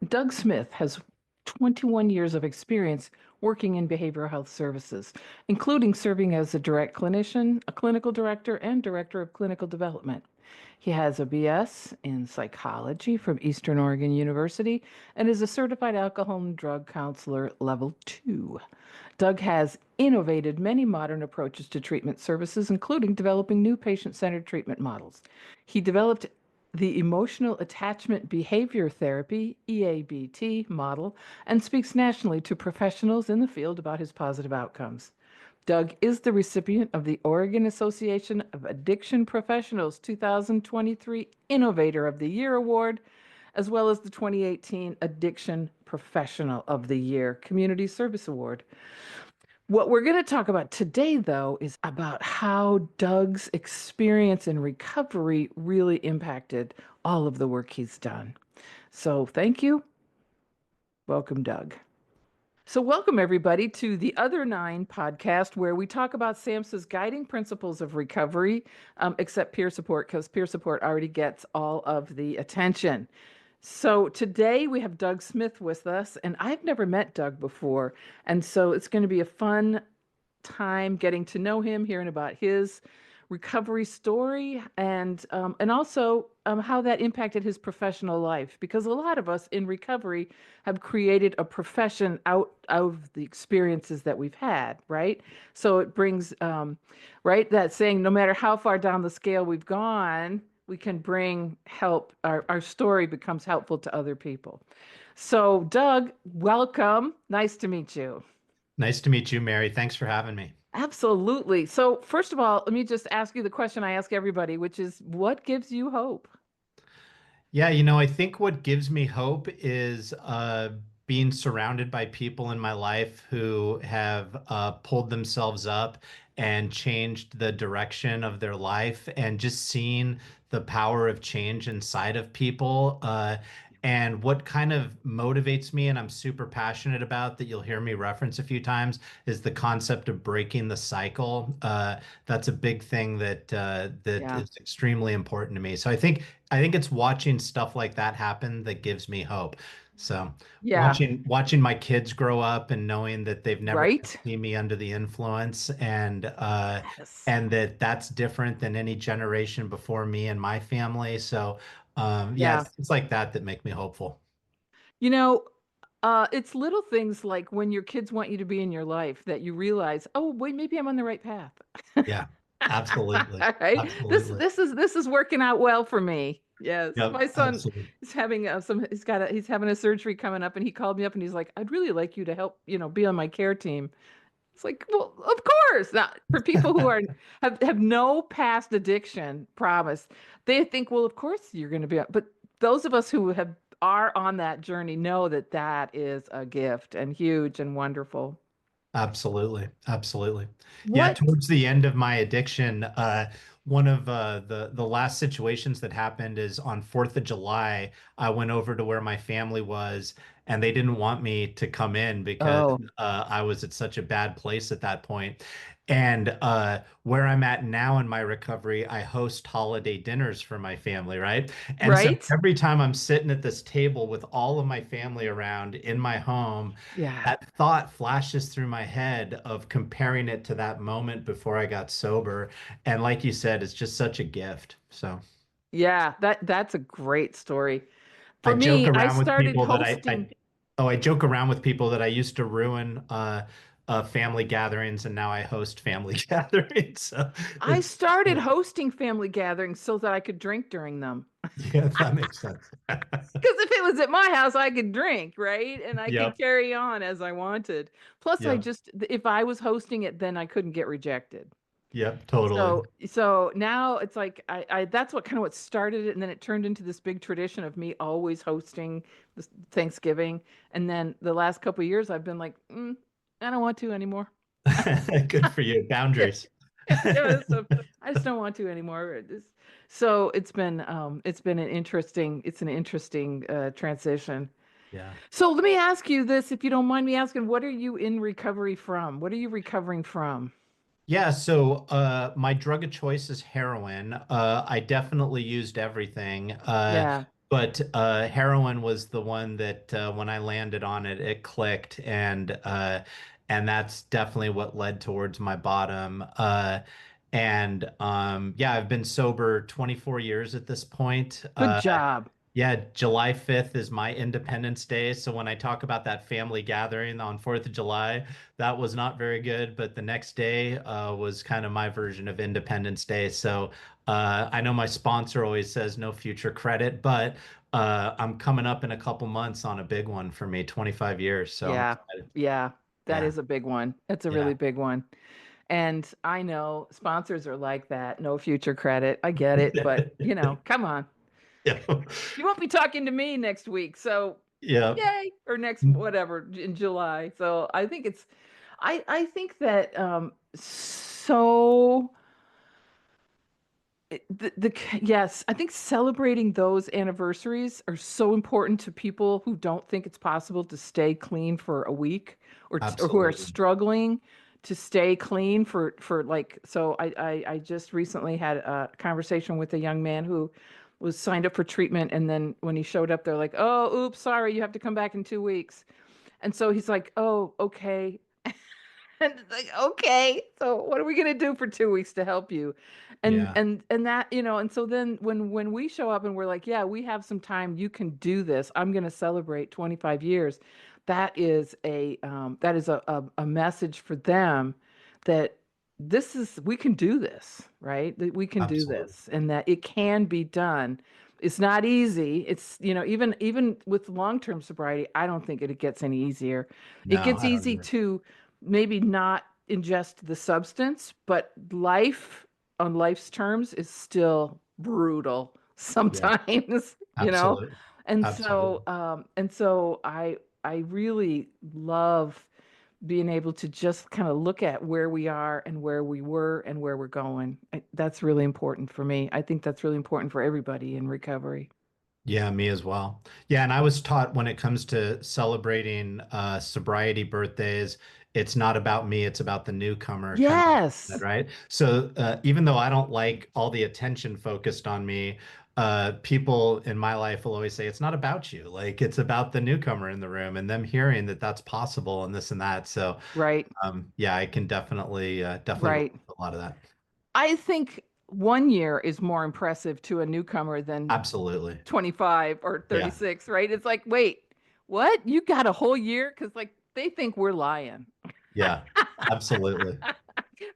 Doug Smith has 21 years of experience working in behavioral health services, including serving as a direct clinician, a clinical director, and director of clinical development. He has a BS in psychology from Eastern Oregon University and is a certified alcohol and drug counselor level 2. Doug has innovated many modern approaches to treatment services, including developing new patient centered treatment models. He developed the Emotional Attachment Behavior Therapy EABT model and speaks nationally to professionals in the field about his positive outcomes. Doug is the recipient of the Oregon Association of Addiction Professionals 2023 Innovator of the Year Award, as well as the 2018 Addiction Professional of the Year Community Service Award. What we're going to talk about today, though, is about how Doug's experience in recovery really impacted all of the work he's done. So thank you. Welcome, Doug. So welcome everybody to the Other Nine podcast, where we talk about SAMHSA's guiding principles of recovery, except peer support, because peer support already gets all of the attention. So today we have Doug Smith with us, and I've never met Doug before. And so it's going to be a fun time getting to know him, hearing about his recovery story, and also how that impacted his professional life. Because a lot of us in recovery have created a profession out of the experiences that we've had, right? So it brings, right, that saying, no matter how far down the scale we've gone, we can bring help. Our story becomes helpful to other people. So, Doug, welcome. Nice to meet you. Nice to meet you, Mary. Thanks for having me. Absolutely. So, first of all, let me just ask you the question I ask everybody, which is what gives you hope? Yeah, I think what gives me hope is being surrounded by people in my life who have pulled themselves up and changed the direction of their life, and just seeing the power of change inside of people. And what kind of motivates me, and I'm super passionate about, that you'll hear me reference a few times, is the concept of breaking the cycle. That's a big thing that Yeah. is extremely important to me. So I think it's watching stuff like that happen that gives me hope. So Yeah. watching my kids grow up and knowing that they've never Right? seen me under the influence, Yes. and that's different than any generation before me and my family. So yeah, Yeah. it's things like that that make me hopeful. You know, it's little things like when your kids want you to be in your life that you realize, oh, wait, maybe I'm on the right path. Yeah, absolutely. Right? This Absolutely. this is this is working out well for me. Yes, Yep, my son absolutely. is having he's having a surgery coming up, and he called me up and he's like, I'd really like you to help, be on my care team. It's like, well, of course. Now, for people who are have no past addiction, promise, they think, well, of course you're going to be. But those of us who have are on that journey know that that is a gift and huge and wonderful. Absolutely. Absolutely. Yeah, What? towards the end of my addiction, one of the last situations that happened is on 4th of July, I went over to where my family was, and they didn't want me to come in because Oh, I was at such a bad place at that point. And where I'm at now in my recovery, I host holiday dinners for my family, right? And so right? every time I'm sitting at this table with all of my family around in my home, Yeah. that thought flashes through my head of comparing it to that moment before I got sober. And like you said, it's just such a gift. So Yeah, that's a great story. I For joke me, I around with started people that hosting. I joke around with people that I used to ruin family gatherings, and now I host family gatherings. So I it's, started hosting family gatherings so that I could drink during them. yeah, that makes sense. Because if it was at my house, I could drink, right? And I could Yep. carry on as I wanted. Plus, Yep. if I was hosting it, then I couldn't get rejected. Yep. Totally. So now it's like that's what kind of what started it, and then it turned into this big tradition of me always hosting this Thanksgiving. And then the last couple of years, I've been like, I don't want to anymore. Good for you. Yeah, Boundaries. yeah, so I just don't want to anymore. So it's been an interesting transition. Yeah. So let me ask you this, if you don't mind me asking, what are you in recovery from? What are you recovering from? Yeah, so my drug of choice is heroin. I definitely used everything. Yeah. But heroin was the one that when I landed on it, it clicked, and that's definitely what led towards my bottom. Yeah, I've been sober 24 years at this point. Good job. Yeah, July 5th is my Independence Day. So when I talk about that family gathering on 4th of July, that was not very good. But the next day was kind of my version of Independence Day. So I know my sponsor always says no future credit, but I'm coming up in a couple months on a big one for me, 25 years. So I'm Yeah. excited. Yeah. That Yeah. is a big one. That's a really Yeah. big one. And I know sponsors are like that. No future credit. I get it. But, come on. Yeah. You won't be talking to me next week. So, Yeah. yay. Or next, whatever, in July. So I think I think that so yes, I think celebrating those anniversaries are so important to people who don't think it's possible to stay clean for a week, or who are Absolutely. struggling to stay clean for like. So I just recently had a conversation with a young man who was signed up for treatment, and then when he showed up, they're like, "Oh, oops, sorry, you have to come back in 2 weeks." And so he's like, "Oh, okay." And it's like, okay, so what are we gonna do for 2 weeks to help you? And Yeah. and that, and so then when we show up and we're like, yeah, we have some time, you can do this. I'm gonna celebrate 25 years. That is a message for them that we can do this, right? That we can do Absolutely. this and that it can be done. It's not easy. It's, even with long-term sobriety, I don't think it gets any easier. It No, gets I don't easy either. to maybe not ingest the substance, but life on life's terms is still brutal Yeah. sometimes, you know? Absolutely. And so, Absolutely. I really love being able to just kind of look at where we are and where we were and where we're going. That's really important for me. I think that's really important for everybody in recovery. Yeah, me as well. Yeah, and I was taught when it comes to celebrating sobriety birthdays, it's not about me, it's about the newcomer kind of mindset, Yes. right? So even though I don't like all the attention focused on me, people in my life will always say it's not about you. Like it's about the newcomer in the room and them hearing that that's possible and this and that. So Right. yeah, I can definitely relate Right. to a lot of that. I think 1 year is more impressive to a newcomer than Absolutely. 25 or Yeah. 36, right? It's like, wait, what? You got a whole year? Because, like, they think we're lying. Yeah. Absolutely.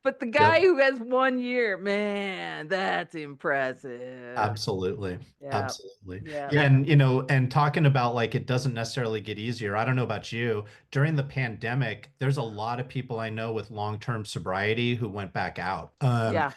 But the guy Yep. who has 1 year, man, that's impressive. Absolutely. Yeah. Absolutely. Yeah. Yeah, and and talking about like it doesn't necessarily get easier. I don't know about you. During the pandemic, there's a lot of people I know with long-term sobriety who went back out. Yeah.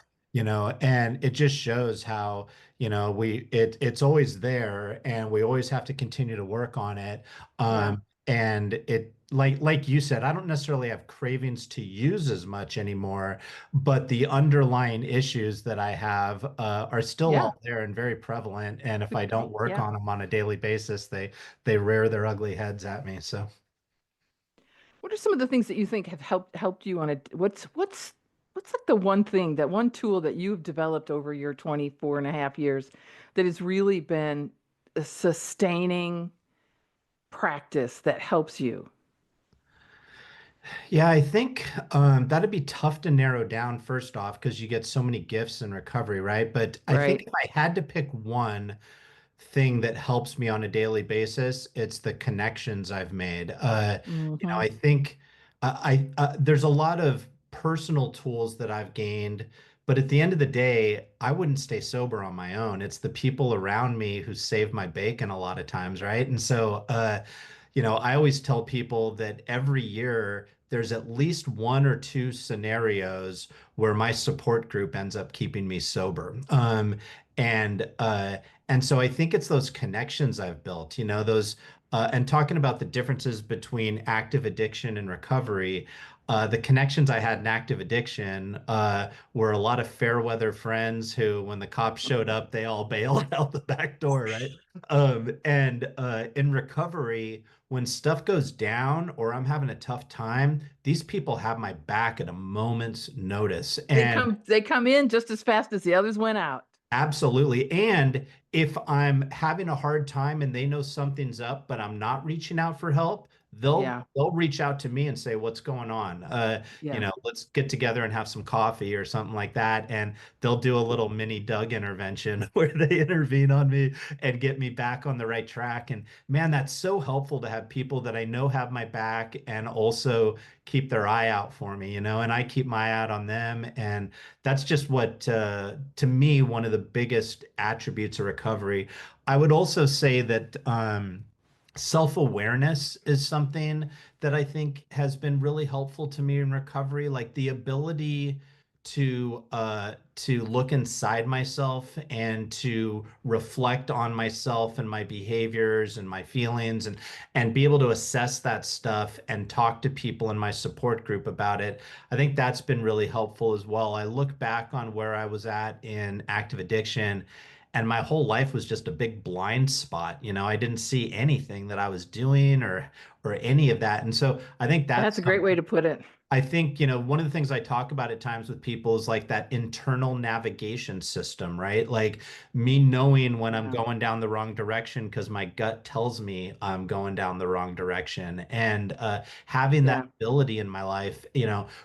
And it just shows how, it's always there and we always have to continue to work on it. Yeah. And it like you said, I don't necessarily have cravings to use as much anymore, but the underlying issues that I have are still Yeah. all there and very prevalent. And if I don't work Yeah. on them on a daily basis, they rear their ugly heads at me. So What are some of the things that you think have helped you on a what's like the one thing, that one tool that you've developed over your 24 and a half years that has really been a sustaining practice that helps you, yeah, I think that'd be tough to narrow down first off because you get so many gifts in recovery, right? But I think right? if I had to pick one thing that helps me on a daily basis, it's the connections I've made. Mm-hmm. I think there's a lot of personal tools that I've gained, but at the end of the day, I wouldn't stay sober on my own. It's the people around me who save my bacon a lot of times, right? And so, I always tell people that every year there's at least one or two scenarios where my support group ends up keeping me sober. And uh, and so I think it's those connections I've built, and talking about the differences between active addiction and recovery. The connections I had in active addiction were a lot of fair weather friends who, when the cops showed up, they all bailed out the back door, right? And in recovery, when stuff goes down or I'm having a tough time, these people have my back at a moment's notice. They And come in just as fast as the others went out. absolutely. And if I'm having a hard time and they know something's up, but I'm not reaching out for help, they'll Yeah. they'll reach out to me and say, "What's going on? Yeah. Let's get together and have some coffee or something like that." And they'll do a little mini Doug intervention where they intervene on me and get me back on the right track. And man, that's so helpful to have people that I know have my back and also keep their eye out for me, and I keep my eye out on them. And that's just what, to me, one of the biggest attributes of recovery. I would also say that self-awareness is something that I think has been really helpful to me in recovery, like the ability to look inside myself and to reflect on myself and my behaviors and my feelings and be able to assess that stuff and talk to people in my support group about it. I think that's been really helpful as well. I look back on where I was at in active addiction, and my whole life was just a big blind spot. I didn't see anything that I was doing or any of that. And so I think That's that's a great way to put it. I think, one of the things I talk about at times with people is like that internal navigation system, right? Like me knowing when I'm Yeah. going down the wrong direction because my gut tells me I'm going down the wrong direction. And having that Yeah. ability in my life,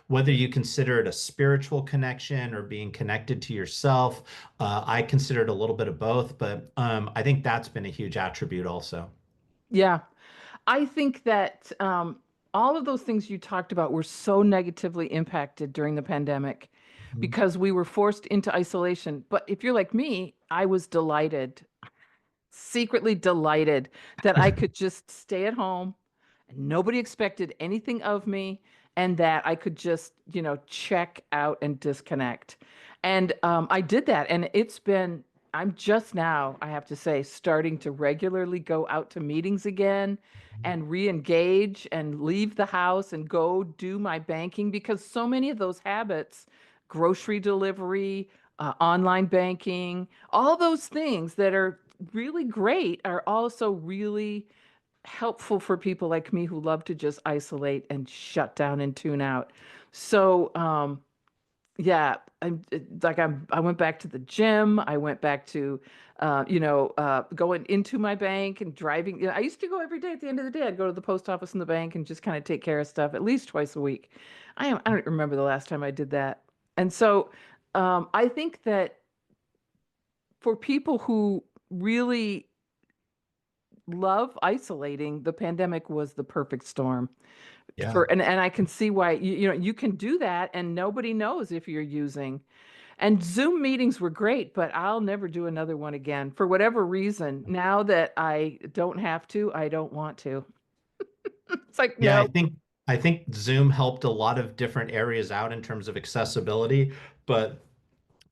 whether you consider it a spiritual connection or being connected to yourself, I consider it a little bit of both. But I think that's been a huge attribute also. Yeah. I think that all of those things you talked about were so negatively impacted during the pandemic Mhm. because we were forced into isolation. But if you're like me, I was delighted, secretly delighted that I could just stay at home and nobody expected anything of me and that I could just, check out and disconnect. And I did that. And I'm just now, I have to say, starting to regularly go out to meetings again and re-engage and leave the house and go do my banking because so many of those habits, grocery delivery, online banking, all those things that are really great are also really helpful for people like me who love to just isolate and shut down and tune out. So, yeah, I went back to the gym. I went back to, going into my bank and driving. I used to go every day at the end of the day. I'd go to the post office and the bank and just kind of take care of stuff at least twice a week. I don't remember the last time I did that. And so, I think that for people who really love isolating, the pandemic was the perfect storm Yeah. and I can see why you can do that and nobody knows if you're using. And Zoom meetings were great, but I'll never do another one again for whatever reason. Now that I don't have to, I don't want to. It's like, Yeah, I no. think I think Zoom helped a lot of different areas out in terms of accessibility, but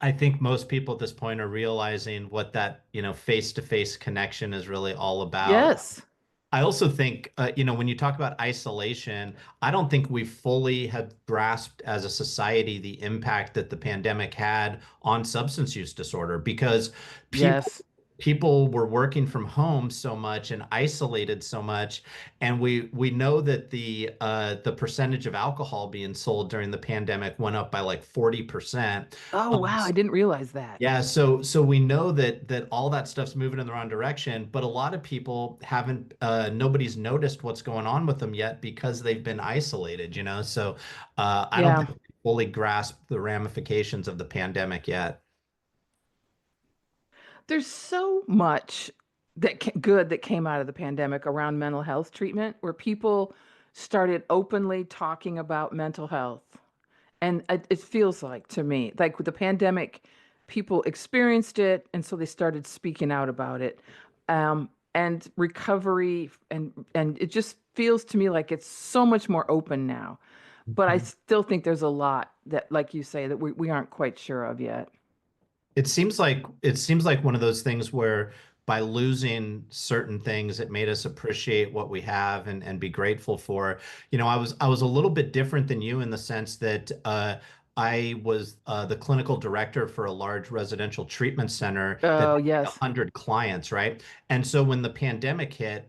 I think most people at this point are realizing what that, face-to-face connection is really all about. Yes. I also think, when you talk about isolation, I don't think we fully have grasped as a society the impact that the pandemic had on substance use disorder because people Yes. people were working from home so much and isolated so much, and we know that the percentage of alcohol being sold during the pandemic went up by like 40%. Oh, wow. I didn't realize that. Yeah, so we know that all that stuff's moving in the wrong direction, but a lot of people haven't nobody's noticed what's going on with them yet because they've been isolated. So I don't Yeah. think we fully grasp the ramifications of the pandemic yet. There's so much good that came out of the pandemic around mental health treatment where people started openly talking about mental health. And it feels like to me, like with the pandemic, people experienced it, and so they started speaking out about it. And recovery, and it just feels to me like it's so much more open now. But I still think there's a lot that, like you say, that we aren't quite sure of yet. It seems like one of those things where by losing certain things, it made us appreciate what we have and be grateful for. I was a little bit different than you in the sense that I was the clinical director for a large residential treatment center that Oh, had yes. 100 clients, right? And so when the pandemic hit,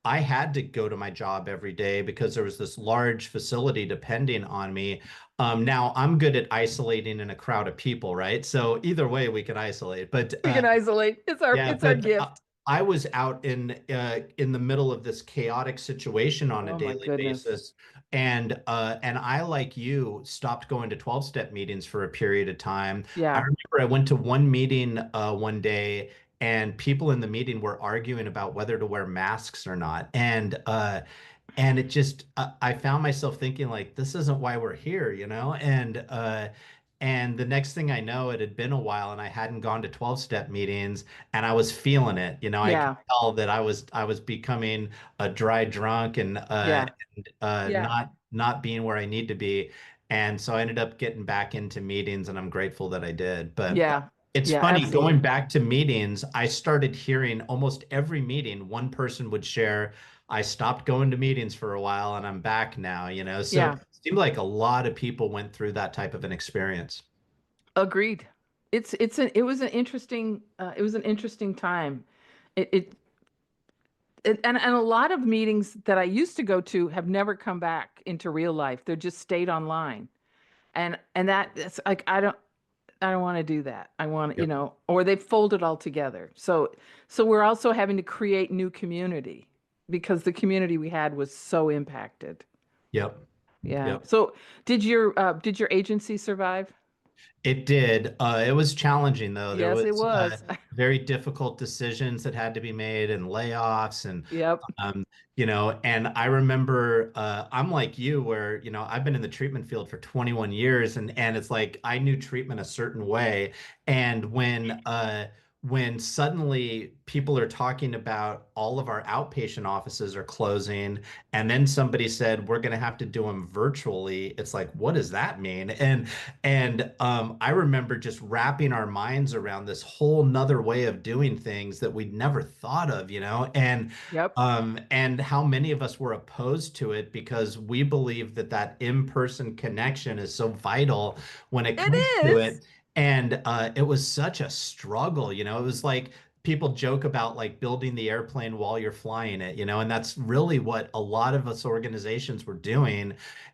I had to go to my job every day because there was this large facility depending on me. Now I'm good at isolating in a crowd of people, right? So either way, we can isolate. But We can isolate. yeah, It's our but gift. I was out in the middle of this chaotic situation on a Oh my daily goodness. basis, and I, like you, stopped going to 12-step meetings for a period of time. I Yeah. remember I went to one meeting one day, and people in the meeting were arguing about whether to wear masks or not, and it just I found myself thinking like this isn't why we're here, you know? And the next thing I know, it had been a while and I hadn't gone to 12-step meetings and I was feeling it. You know, I could Yeah. tell that I was becoming a dry drunk Yeah. and Yeah. not being where I need to be. And so I ended up getting back into meetings and I'm grateful that I did. But Yeah. it's Yeah, funny going absolutely. back to meetings, I started hearing almost every meeting, one person would share, I stopped going to meetings for a while and I'm back now, you know? So Yeah. it seemed like a lot of people went through that type of an experience. Agreed. It was an interesting time. It, it and a lot of meetings that I used to go to have never come back into real life. They're just stayed online. And that's like I don't want to do that. I want, Yep. or they fold it all together. So we're also having to create new community because the community we had was so impacted. Yep. Yeah. Yep. So did your agency survive? It did. It was challenging though. There Yes, it was was. very difficult decisions that had to be made and layoffs and Yep. um, and I remember I'm like you where, I've been in the treatment field for 21 years and it's like I knew treatment a certain way. And when suddenly people are talking about all of our outpatient offices are closing, and then somebody said we're going to have to do them virtually, it's like, what does that mean? And I remember just wrapping our minds around this whole nother way of doing things that we'd never thought of, and Yep. and how many of us were opposed to it because we believe that that in-person connection is so vital when it It comes to is. it. And it was such a struggle, It was like people joke about like building the airplane while you're flying it, and that's really what a lot of us organizations were doing.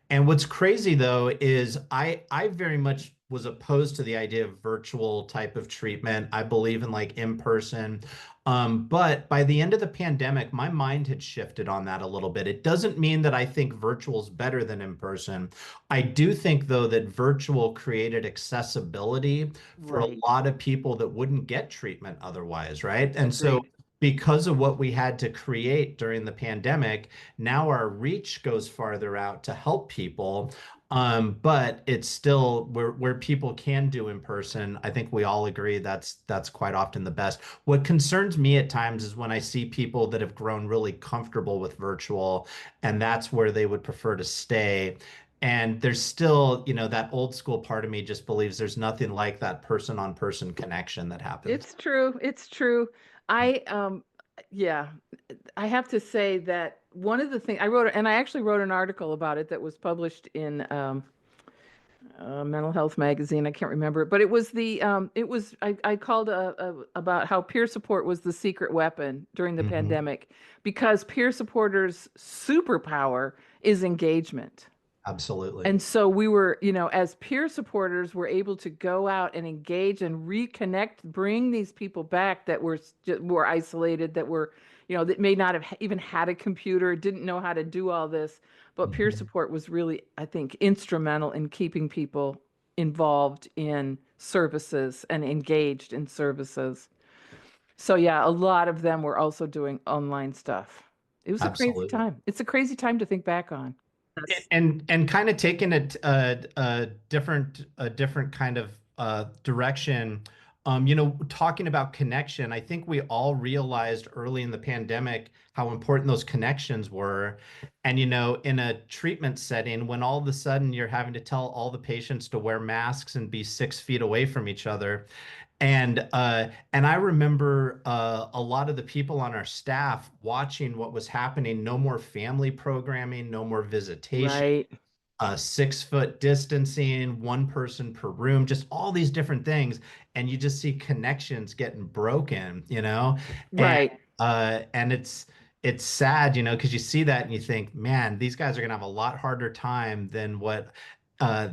And what's crazy though is I very much was opposed to the idea of virtual type of treatment. I believe in like in person. But by the end of the pandemic, my mind had shifted on that a little bit. It doesn't mean that I think virtual is better than in person. I do think though that virtual created accessibility for a Right. lot of people that wouldn't get treatment otherwise, right? And so Agreed. because of what we had to create during the pandemic, now our reach goes farther out to help people. But it's still where people can do in person. I think we all agree that's quite often the best. What concerns me at times is when I see people that have grown really comfortable with virtual, and that's where they would prefer to stay. And there's still, that old school part of me just believes there's nothing like that person-on-person connection that happens. It's true. It's true. I yeah, I have to say that one of the things I wrote, and I actually wrote an article about it that was published in Mental Health magazine. I can't remember it, but I called about how peer support was the secret weapon during the Mhm. pandemic because peer supporters' superpower is engagement. Absolutely. And so we were, as peer supporters, were able to go out and engage and reconnect, bring these people back that were isolated, that may not have even had a computer, didn't know how to do all this. But peer Mhm. support was really, I think, instrumental in keeping people involved in services and engaged in services. So yeah, a lot of them were also doing online stuff. It was a crazy Absolutely. time. It's a crazy time to think back on. And and kind of taking a different kind of direction. Talking about connection, I think we all realized early in the pandemic how important those connections were. And in a treatment setting, when all of a sudden you're having to tell all the patients to wear masks and be 6 feet away from each other, and I remember a lot of the people on our staff watching what was happening. No more family programming, no more visitation, Right. 6 foot distancing, one person per room, just all these different things. And you just see connections getting broken, and Right. and it's sad, because you see that and you think, man, these guys are gonna have a lot harder time than what, a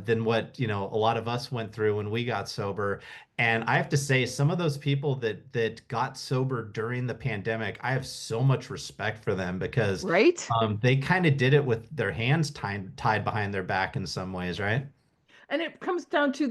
lot of us went through when we got sober. And I have to say, some of those people that got sober during the pandemic, I have so much respect for them because Right? they kind of did it with their hands tied behind their back in some ways, right? And it comes down to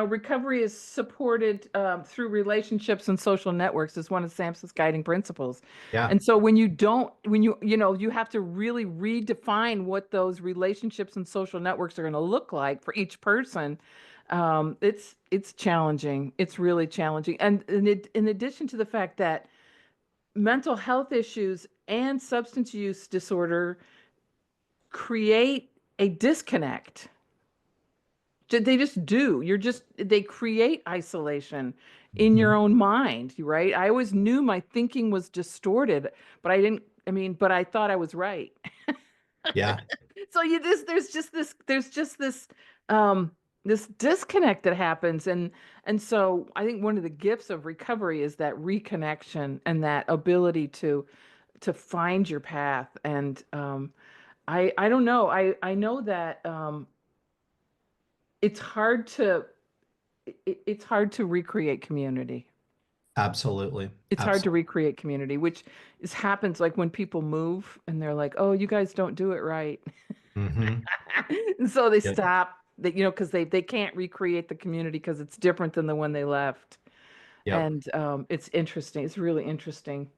recovery is supported through relationships and social networks is one of Samson's guiding principles. Yeah. And so when you don't, when you have to really redefine what those relationships and social networks are going to look like for each person. It's challenging. It's really challenging. And in addition to the fact that mental health issues and substance use disorder create a disconnect. They just do. They create isolation in your Mhm. own mind, right? I always knew my thinking was distorted, but but I thought I was right. Yeah, So there's just this disconnect that happens. And so I think one of the gifts of recovery is that reconnection and that ability to find your path. And I don't know. I know that it's hard to it's hard to recreate community. absolutely. It's hard to Absolutely. recreate community, which happens like when people move and they're like, "Oh, you guys don't do it right." Hmm. And so they Yep. stop that, because they can't recreate the community because it's different than the one they left. Yep. And it's interesting. It's really interesting.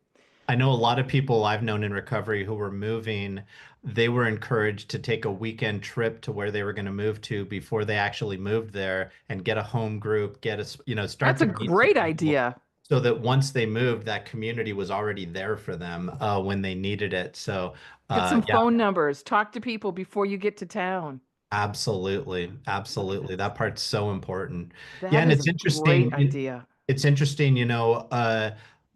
I know a lot of people I've known in recovery who were moving, they were encouraged to take a weekend trip to where they were going to move to before they actually moved there and get a home group, start That's to a meet some great people idea. so that once they moved, that community was already there for them when they needed it. So, Get some yeah, phone numbers. Talk to people before you get to town. absolutely. Absolutely. That part's so important. Yeah, That and is a it's great interesting. idea. It's interesting,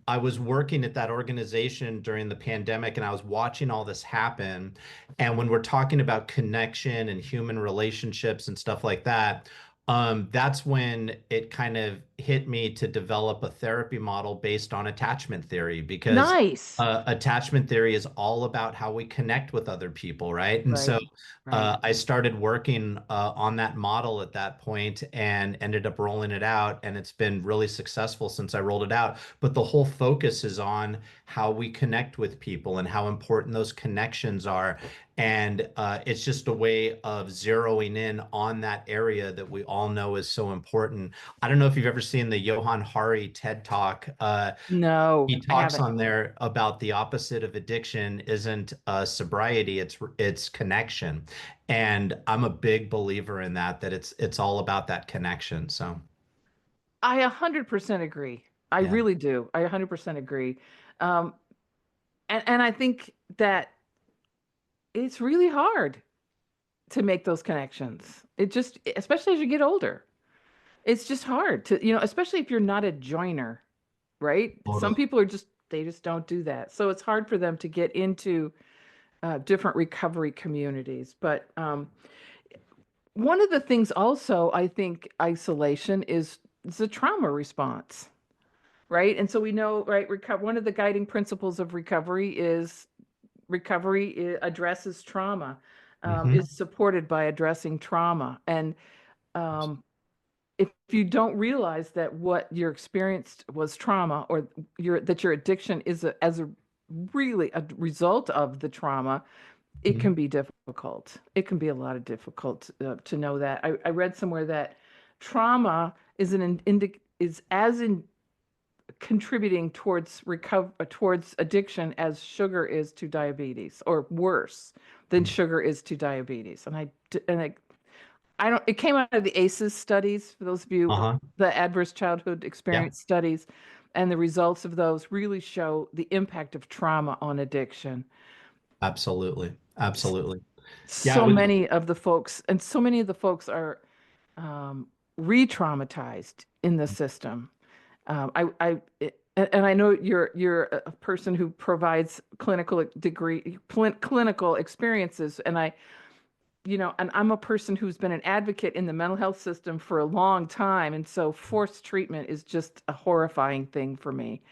I was working at that organization during the pandemic and I was watching all this happen. And when we're talking about connection and human relationships and stuff like that, that's when it kind of hit me to develop a therapy model based on attachment theory because Nice. attachment theory is all about how we connect with other people, right? And so Right. Right. I started working on that model at that point and ended up rolling it out. And it's been really successful since I rolled it out. But the whole focus is on how we connect with people and how important those connections are. And it's just a way of zeroing in on that area that we all know is so important. I don't know if you've ever seen the Johan Hari TED Talk. No, He I talks haven't. on there about the opposite of addiction isn't sobriety, it's connection. And I'm a big believer in that it's all about that connection. So I 100% agree. I yeah, really do. I 100% agree. Um, and I think that it's really hard to make those connections. It just, especially as you get older, it's just hard to, especially if you're not a joiner, right? Some totally. people they just don't do that. So it's hard for them to get into different recovery communities. But one of the things also, I think isolation is a trauma response, right? And so we know, right, one of the guiding principles of recovery addresses trauma, Hmm. is supported by addressing trauma. And um, if you don't realize that what you experienced was trauma, or your addiction is as a really a result of the trauma, it can be difficult. It can be a lot of difficult to know that. I read somewhere that trauma is as in contributing towards addiction as sugar is to diabetes, or worse than sugar is to diabetes. I don't. It came out of the ACEs studies, for those of you, Uh-huh. the adverse childhood Yeah, experience studies, and the results of those really show the impact of trauma on addiction. absolutely. Absolutely. Yeah, I So was many of the folks, and so many of the folks are um, re-traumatized in the system. And I know you're a person who provides clinical experiences, and I'm a person who's been an advocate in the mental health system for a long time, and so forced treatment is just a horrifying thing for me.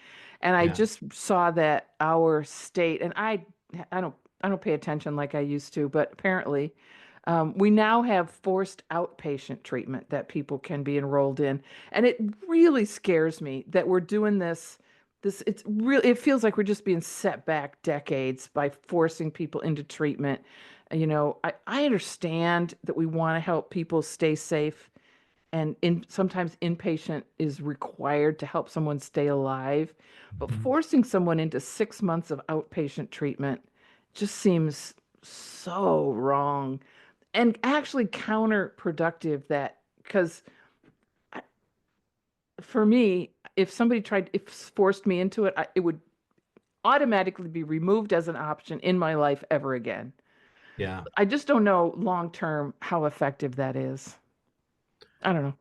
And I Yeah. just saw that our state, and I don't I don't pay attention like I used to, but apparently we now have forced outpatient treatment that people can be enrolled in. And it really scares me that we're doing this. It feels like we're just being set back decades by forcing people into treatment. I understand that we want to help people stay safe, and sometimes inpatient is required to help someone stay alive. But Mhm. forcing someone into 6 months of outpatient treatment just seems so wrong and actually counterproductive. That because for me, if forced me into it, it would automatically be removed as an option in my life ever again. Yeah. I just don't know long term how effective that is. I don't know.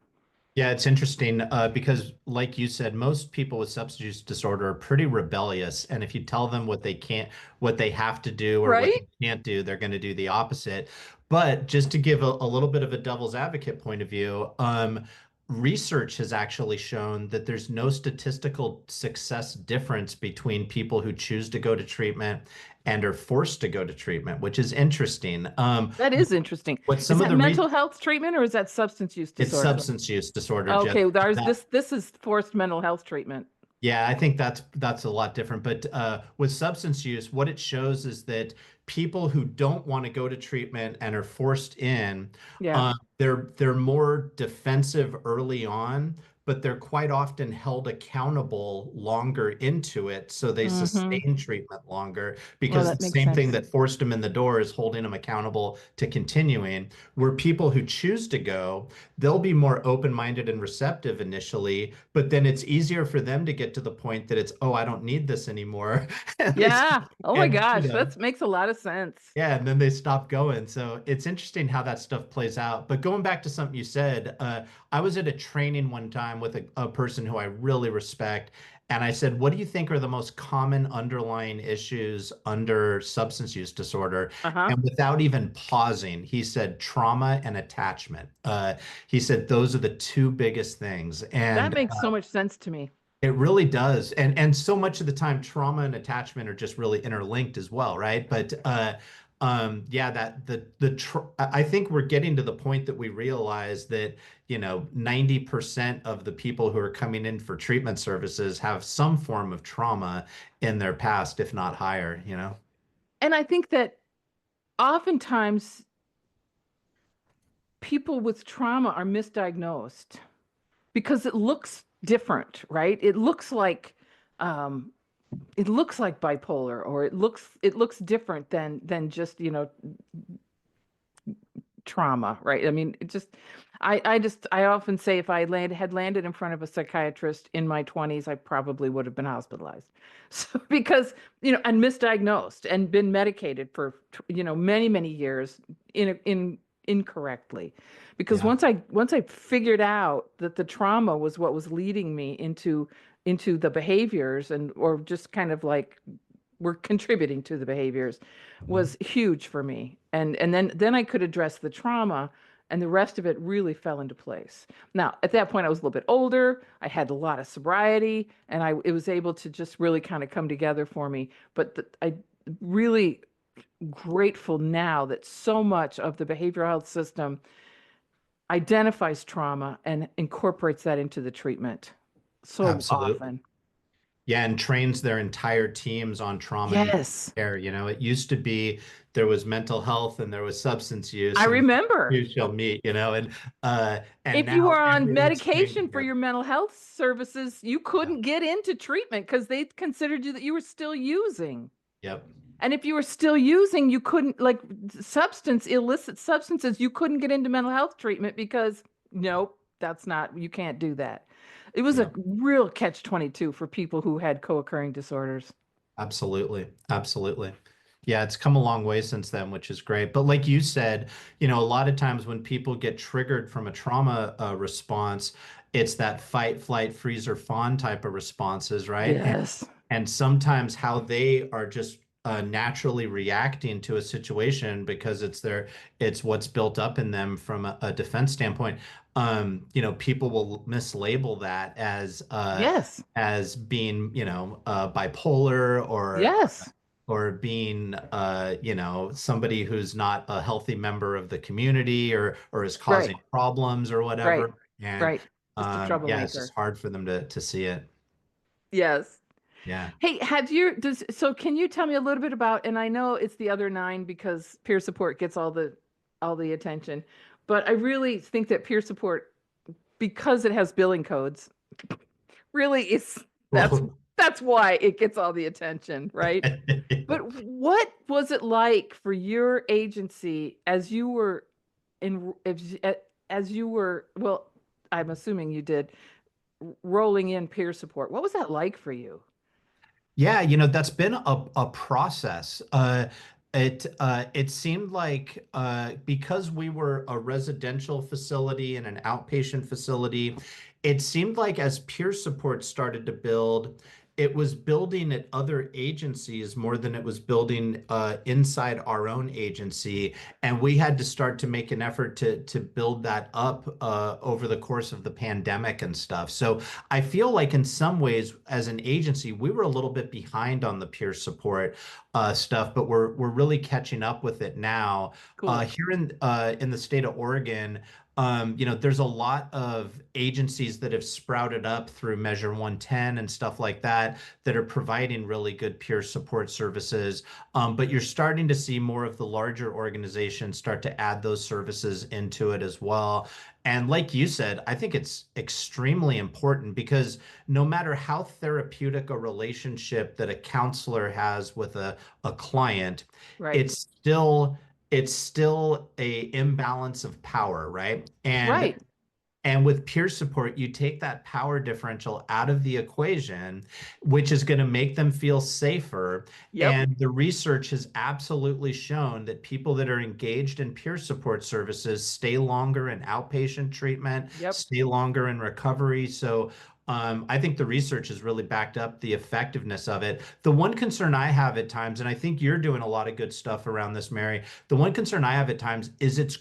Yeah, it's interesting because, like you said, most people with substance use disorder are pretty rebellious, and if you tell them what they can't, what they have to do, or what Right? they can't do, they're going to do the opposite. But just to give a little bit of a devil's advocate point of view, research has actually shown that there's no statistical success difference between people who choose to go to treatment and are forced to go to treatment, which is interesting. That is interesting. What Is some of that the mental health treatment or is that substance use it's disorder? substance use disorder, just Okay, there's that. this is forced mental health treatment. Yeah, I think that's a lot different. But with substance use, what it shows is that people who don't want to go to treatment and are forced in, Yeah. they're more defensive early on, but they're quite often held accountable longer into it, so they Mm-hmm. sustain treatment longer Well, because the that makes same thing sense. that forced them in the door is holding them accountable to continuing. Where people who choose to go, they'll be more open-minded and receptive initially, but then it's easier for them to get to the point that it's, oh, I don't need this anymore. And they Yeah. Oh my and gosh, that makes a lot of sense. yeah, and then they stop going. So it's interesting how that stuff plays out. But going back to something you said, I was at a training one time with a person who I really respect. And I said, what do you think are the most common underlying issues under substance use disorder? Uh-huh. And without even pausing, he said trauma and attachment. He said those are the two biggest things. That And makes so much sense to me. it really does. And so much of the time trauma and attachment are just really interlinked as well, right? But yeah, that I think we're getting to the point that we realize that, 90% of the people who are coming in for treatment services have some form of trauma in their past, if not higher. And I think that oftentimes people with trauma are misdiagnosed because it looks different, right? Um, it looks like bipolar, or it looks different than just, trauma, right? I mean, I often say if had landed in front of a psychiatrist in my 20s, I probably would have been hospitalized. So because, and misdiagnosed and been medicated for, many, many years incorrectly. Because Yeah. once I figured out that the trauma was what was leading me into the behaviors, or just kind of like were contributing to the behaviors, Mhm. was huge for me. And then I could address the trauma, and the rest of it really fell into place. Now, at that point I was a little bit older. I had a lot of sobriety, and it was able to just really kind of come together for me. But I really grateful now that so much of the behavioral health system identifies trauma and incorporates that into the treatment so Absolutely. often. Yeah, and trains their entire teams on trauma and Yes, care. It used to be there was mental health and there was substance I use, and remember. you shall meet, and If you now were on everything's trained medication for together. your mental health services, you Yeah. couldn't get into treatment because they considered you that you were still using. Yep. And if you were still using, you couldn't, like, illicit substances, you couldn't get into mental health treatment because nope, you can't do that. It was a Yep. real catch-22 for people who had co-occurring disorders. Absolutely. Absolutely. Yeah, it's come a long way since then, which is great. But like you said, a lot of times when people get triggered from a trauma response, it's that fight, flight, freeze, or fawn type of responses, right? Yes. And sometimes how they are just naturally reacting to a situation because it's what's built up in them from a defense standpoint. People will mislabel that Yes. as being, bipolar Yes. or being, somebody who's not a healthy member of the community or is Right. causing problems or Right. whatever. And Right. Just a yeah, it's just troublemaker. hard for them to see it. Yes. Yeah. Hey, so can you tell me a little bit about, and I know it's the other nine because peer support gets all the attention, but I really think that peer support, because it has billing codes, really is that's Well, that's why it gets all the attention, right? But what was it like for your agency as you were as you were, well, I'm assuming you did, rolling in peer support. What was that like for you? Yeah, that's been a process. It seemed like because we were a residential facility and an outpatient facility, it seemed like as peer support started to build, it was building at other agencies more than it was building inside our own agency. And we had to start to make an effort to build that up over the course of the pandemic and stuff. So I feel like in some ways, as an agency, we were a little bit behind on the peer support stuff, but we're really catching up with it now. Cool. Here in the state of Oregon, there's a lot of agencies that have sprouted up through Measure 110 and stuff like that are providing really good peer support services. But you're starting to see more of the larger organizations start to add those services into it as well. And like you said, I think it's extremely important because no matter how therapeutic a relationship that a counselor has with a client, Right. it's still it's still a imbalance of power, right? Right. And with peer support, you take that power differential out of the equation, which is going to make them feel safer. Yep. And the research has absolutely shown that people that are engaged in peer support services stay longer in outpatient treatment, Yep. stay longer in recovery. So I think the research has really backed up the effectiveness of it. The one concern I have at times, and I think you're doing a lot of good stuff around this, Mary, the one concern I have at times is it's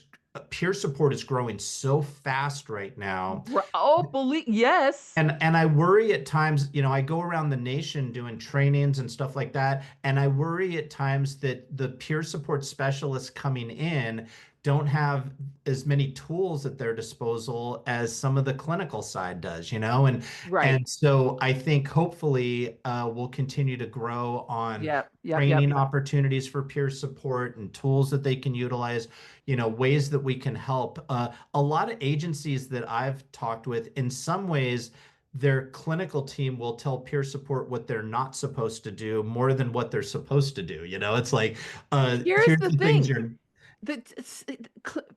peer support is growing so fast right now. Oh, believe yes. And I worry at times, I go around the nation doing trainings and stuff like that, and I worry at times that the peer support specialists coming in don't have as many tools at their disposal as some of the clinical side does, Right. and so I think hopefully we'll continue to grow on Yep. Yep. Yep. training opportunities for peer support and tools that they can utilize, ways that we can help. A lot of agencies that I've talked with, in some ways, their clinical team will tell peer support what they're not supposed to do more than what they're supposed to do. It's like, Here's here's the the things thing. you're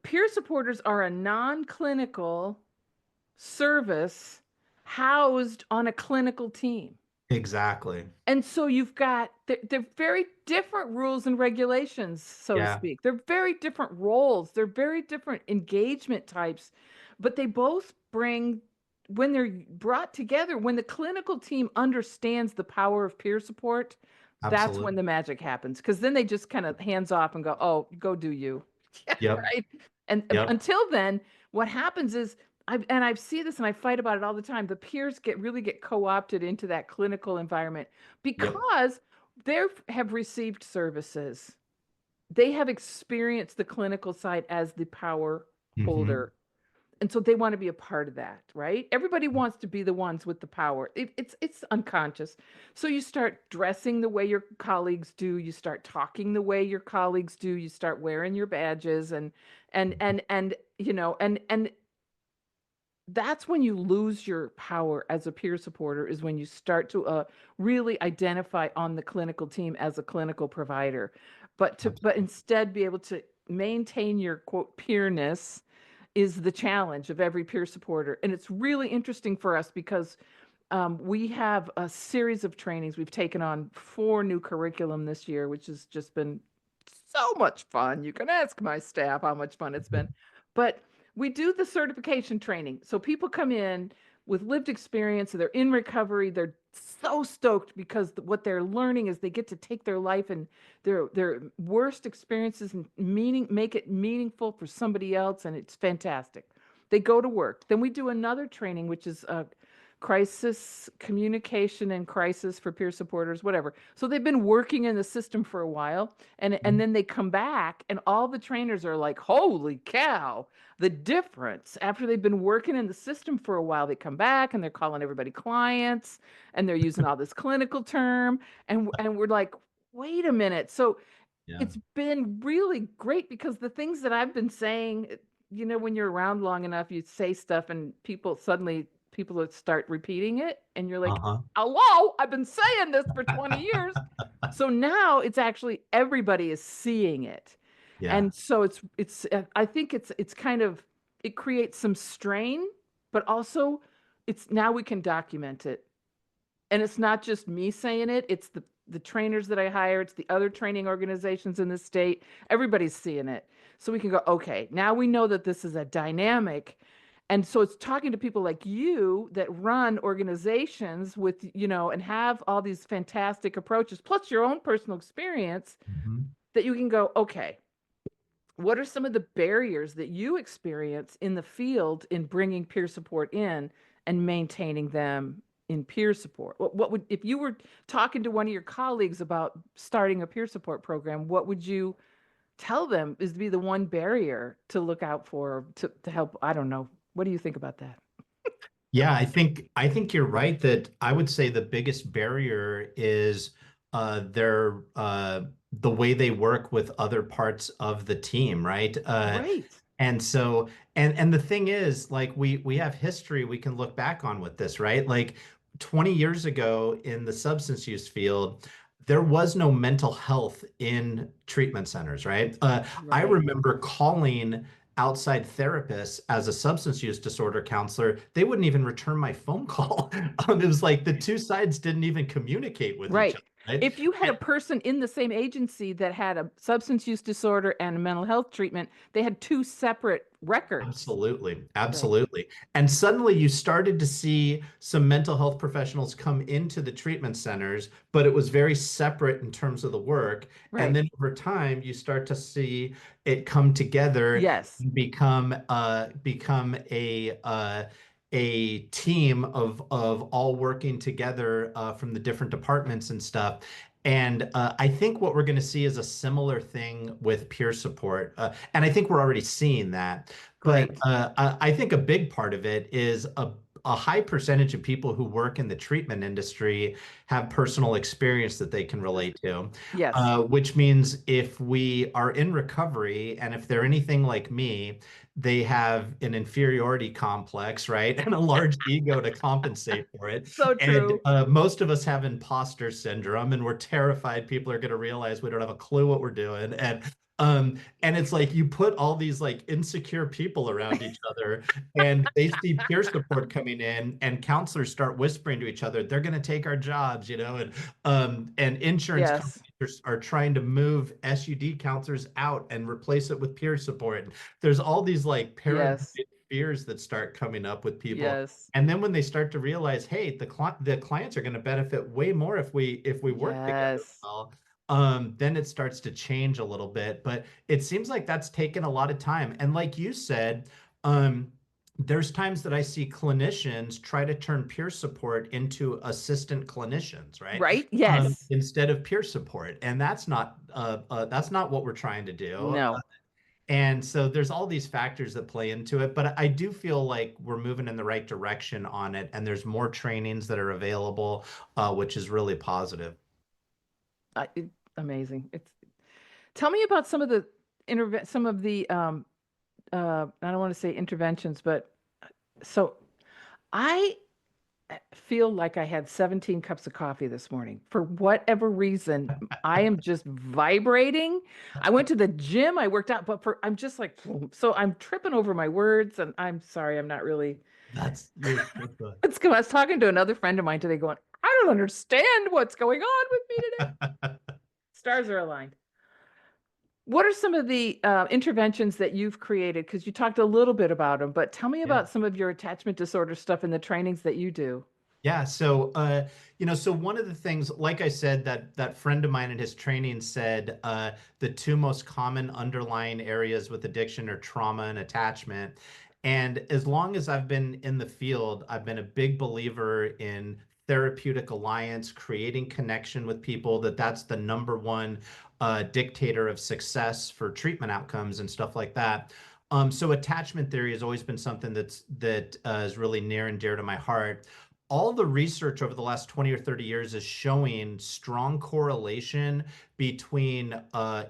Peer supporters are a non-clinical service housed on a clinical team. exactly. And so you've got, they're very different rules and regulations, so to Yeah, speak. They're very different roles. They're very different engagement types, but they both bring, when they're brought together, when the clinical team understands the power of peer support, that's when absolutely. the magic happens. Because then they just kind of hands off and go, oh, go do you. Yeah, Yep. right. And Yep. until then, what happens is, I've seen this and I fight about it all the time. The peers really get co-opted into that clinical environment Yep. because they have received services. They have experienced the clinical side as the power Hmm. holder. And so they want to be a part of that, right? Everybody wants to be the ones with the power. It's unconscious. So you start dressing the way your colleagues do, you start talking the way your colleagues do, you start wearing your badges and and that's when you lose your power as a peer supporter, is when you start to really identify on the clinical team as a clinical provider, but Absolutely. instead be able to maintain your quote peerness is the challenge of every peer supporter. And it's really interesting for us because we have a series of trainings. We've taken on 4 new curriculum this year, which has just been so much fun. You can ask my staff how much fun it's been. But we do the certification training. So people come in with lived experience, they're in recovery, they're so stoked because what they're learning is they get to take their life and their worst experiences and make it meaningful for somebody else, and it's fantastic. They go to work. Then we do another training, which is crisis communication and crisis for peer supporters, whatever. So they've been working in the system for a while, and then they come back, and all the trainers are like, "Holy cow!" The difference after they've been working in the system for a while, they come back and they're calling everybody clients, and they're using all this clinical term, and we're like, "Wait a minute!" So Yeah. it's been really great because the things that I've been saying, when you're around long enough, you say stuff and people would start repeating it and you're like, Uh-huh. "Hello, I've been saying this for 20 years." So now it's actually everybody is seeing it. Yeah. And so I think it's kind of it creates some strain, but also it's now we can document it, and it's not just me saying it, it's the trainers that I hire, it's the other training organizations in the state. Everybody's seeing it. So we can go, okay, now we know that this is a dynamic. And so it's talking to people like you that run organizations with, and have all these fantastic approaches, plus your own personal experience, Mhm. that you can go, okay, what are some of the barriers that you experience in the field in bringing peer support in and maintaining them in peer support? What would, if you were talking to one of your colleagues about starting a peer support program, what would you tell them is to be the one barrier to look out for to help? I don't know. What do you think about that? Yeah, I think you're right that I would say the biggest barrier is their the way they work with other parts of the team, right? Right. And so and the thing is, like we have history we can look back on with this, right? Like 20 years ago in the substance use field, there was no mental health in treatment centers, right? I Right. remember calling outside therapists as a substance use disorder counselor. They wouldn't even return my phone call. It was like the two sides didn't even communicate with each Right. other, right? If you had a person in the same agency that had a substance use disorder and a mental health treatment, they had two separate records. Absolutely. Right. Absolutely. And suddenly you started to see some mental health professionals come into the treatment centers, but it was very separate in terms of the work. And Right. then over time, you start to see it come together Yes. and become a team of all working together from the different departments and stuff. And I think what we're going to see is a similar thing with peer support. And I think we're already seeing that. But Great. I think a big part of it is a high percentage of people who work in the treatment industry have personal experience that they can relate to, Yes. which means if we are in recovery and if they're anything like me, they have an inferiority complex, right? And a large ego to compensate for it. So And true. most of us have imposter syndrome, and we're terrified people are going to realize we don't have a clue what we're doing. And it's like you put all these like insecure people around each other, and they see peer support coming in, and counselors start whispering to each other, they're going to take our jobs, and insurance Yes. companies are trying to move SUD counselors out and replace it with peer support. And there's all these like paranoid Yes. fears that start coming up with people. Yes. And then when they start to realize, hey, the clients are going to benefit way more if we work together Yes. well, then it starts to change a little bit. But it seems like that's taken a lot of time. And like you said, there's times that I see clinicians try to turn peer support into assistant clinicians, right? Right? Yes. Instead of peer support, and that's not what we're trying to do. No. And so there's all these factors that play into it, but I do feel like we're moving in the right direction on it, and there's more trainings that are available, which is really positive. Amazing. Tell me about some of the I don't want to say interventions, but so I feel like I had 17 cups of coffee this morning. For whatever reason, I am just vibrating. I went to the gym, I worked out, but I'm just like, so I'm tripping over my words, and I'm sorry, I'm not really. You're good. I was talking to another friend of mine today going, I don't understand what's going on with me today. Stars are aligned. What are some of the interventions that you've created? Because you talked a little bit about them, but tell me Yeah. about some of your attachment disorder stuff in the trainings that you do. Yeah, so so one of the things, like I said, that friend of mine in his training said the two most common underlying areas with addiction are trauma and attachment. And as long as I've been in the field, I've been a big believer in therapeutic alliance, creating connection with people, that's the number one dictator of success for treatment outcomes and stuff like that. So attachment theory has always been something that is really near and dear to my heart. All the research over the last 20 or 30 years is showing strong correlation between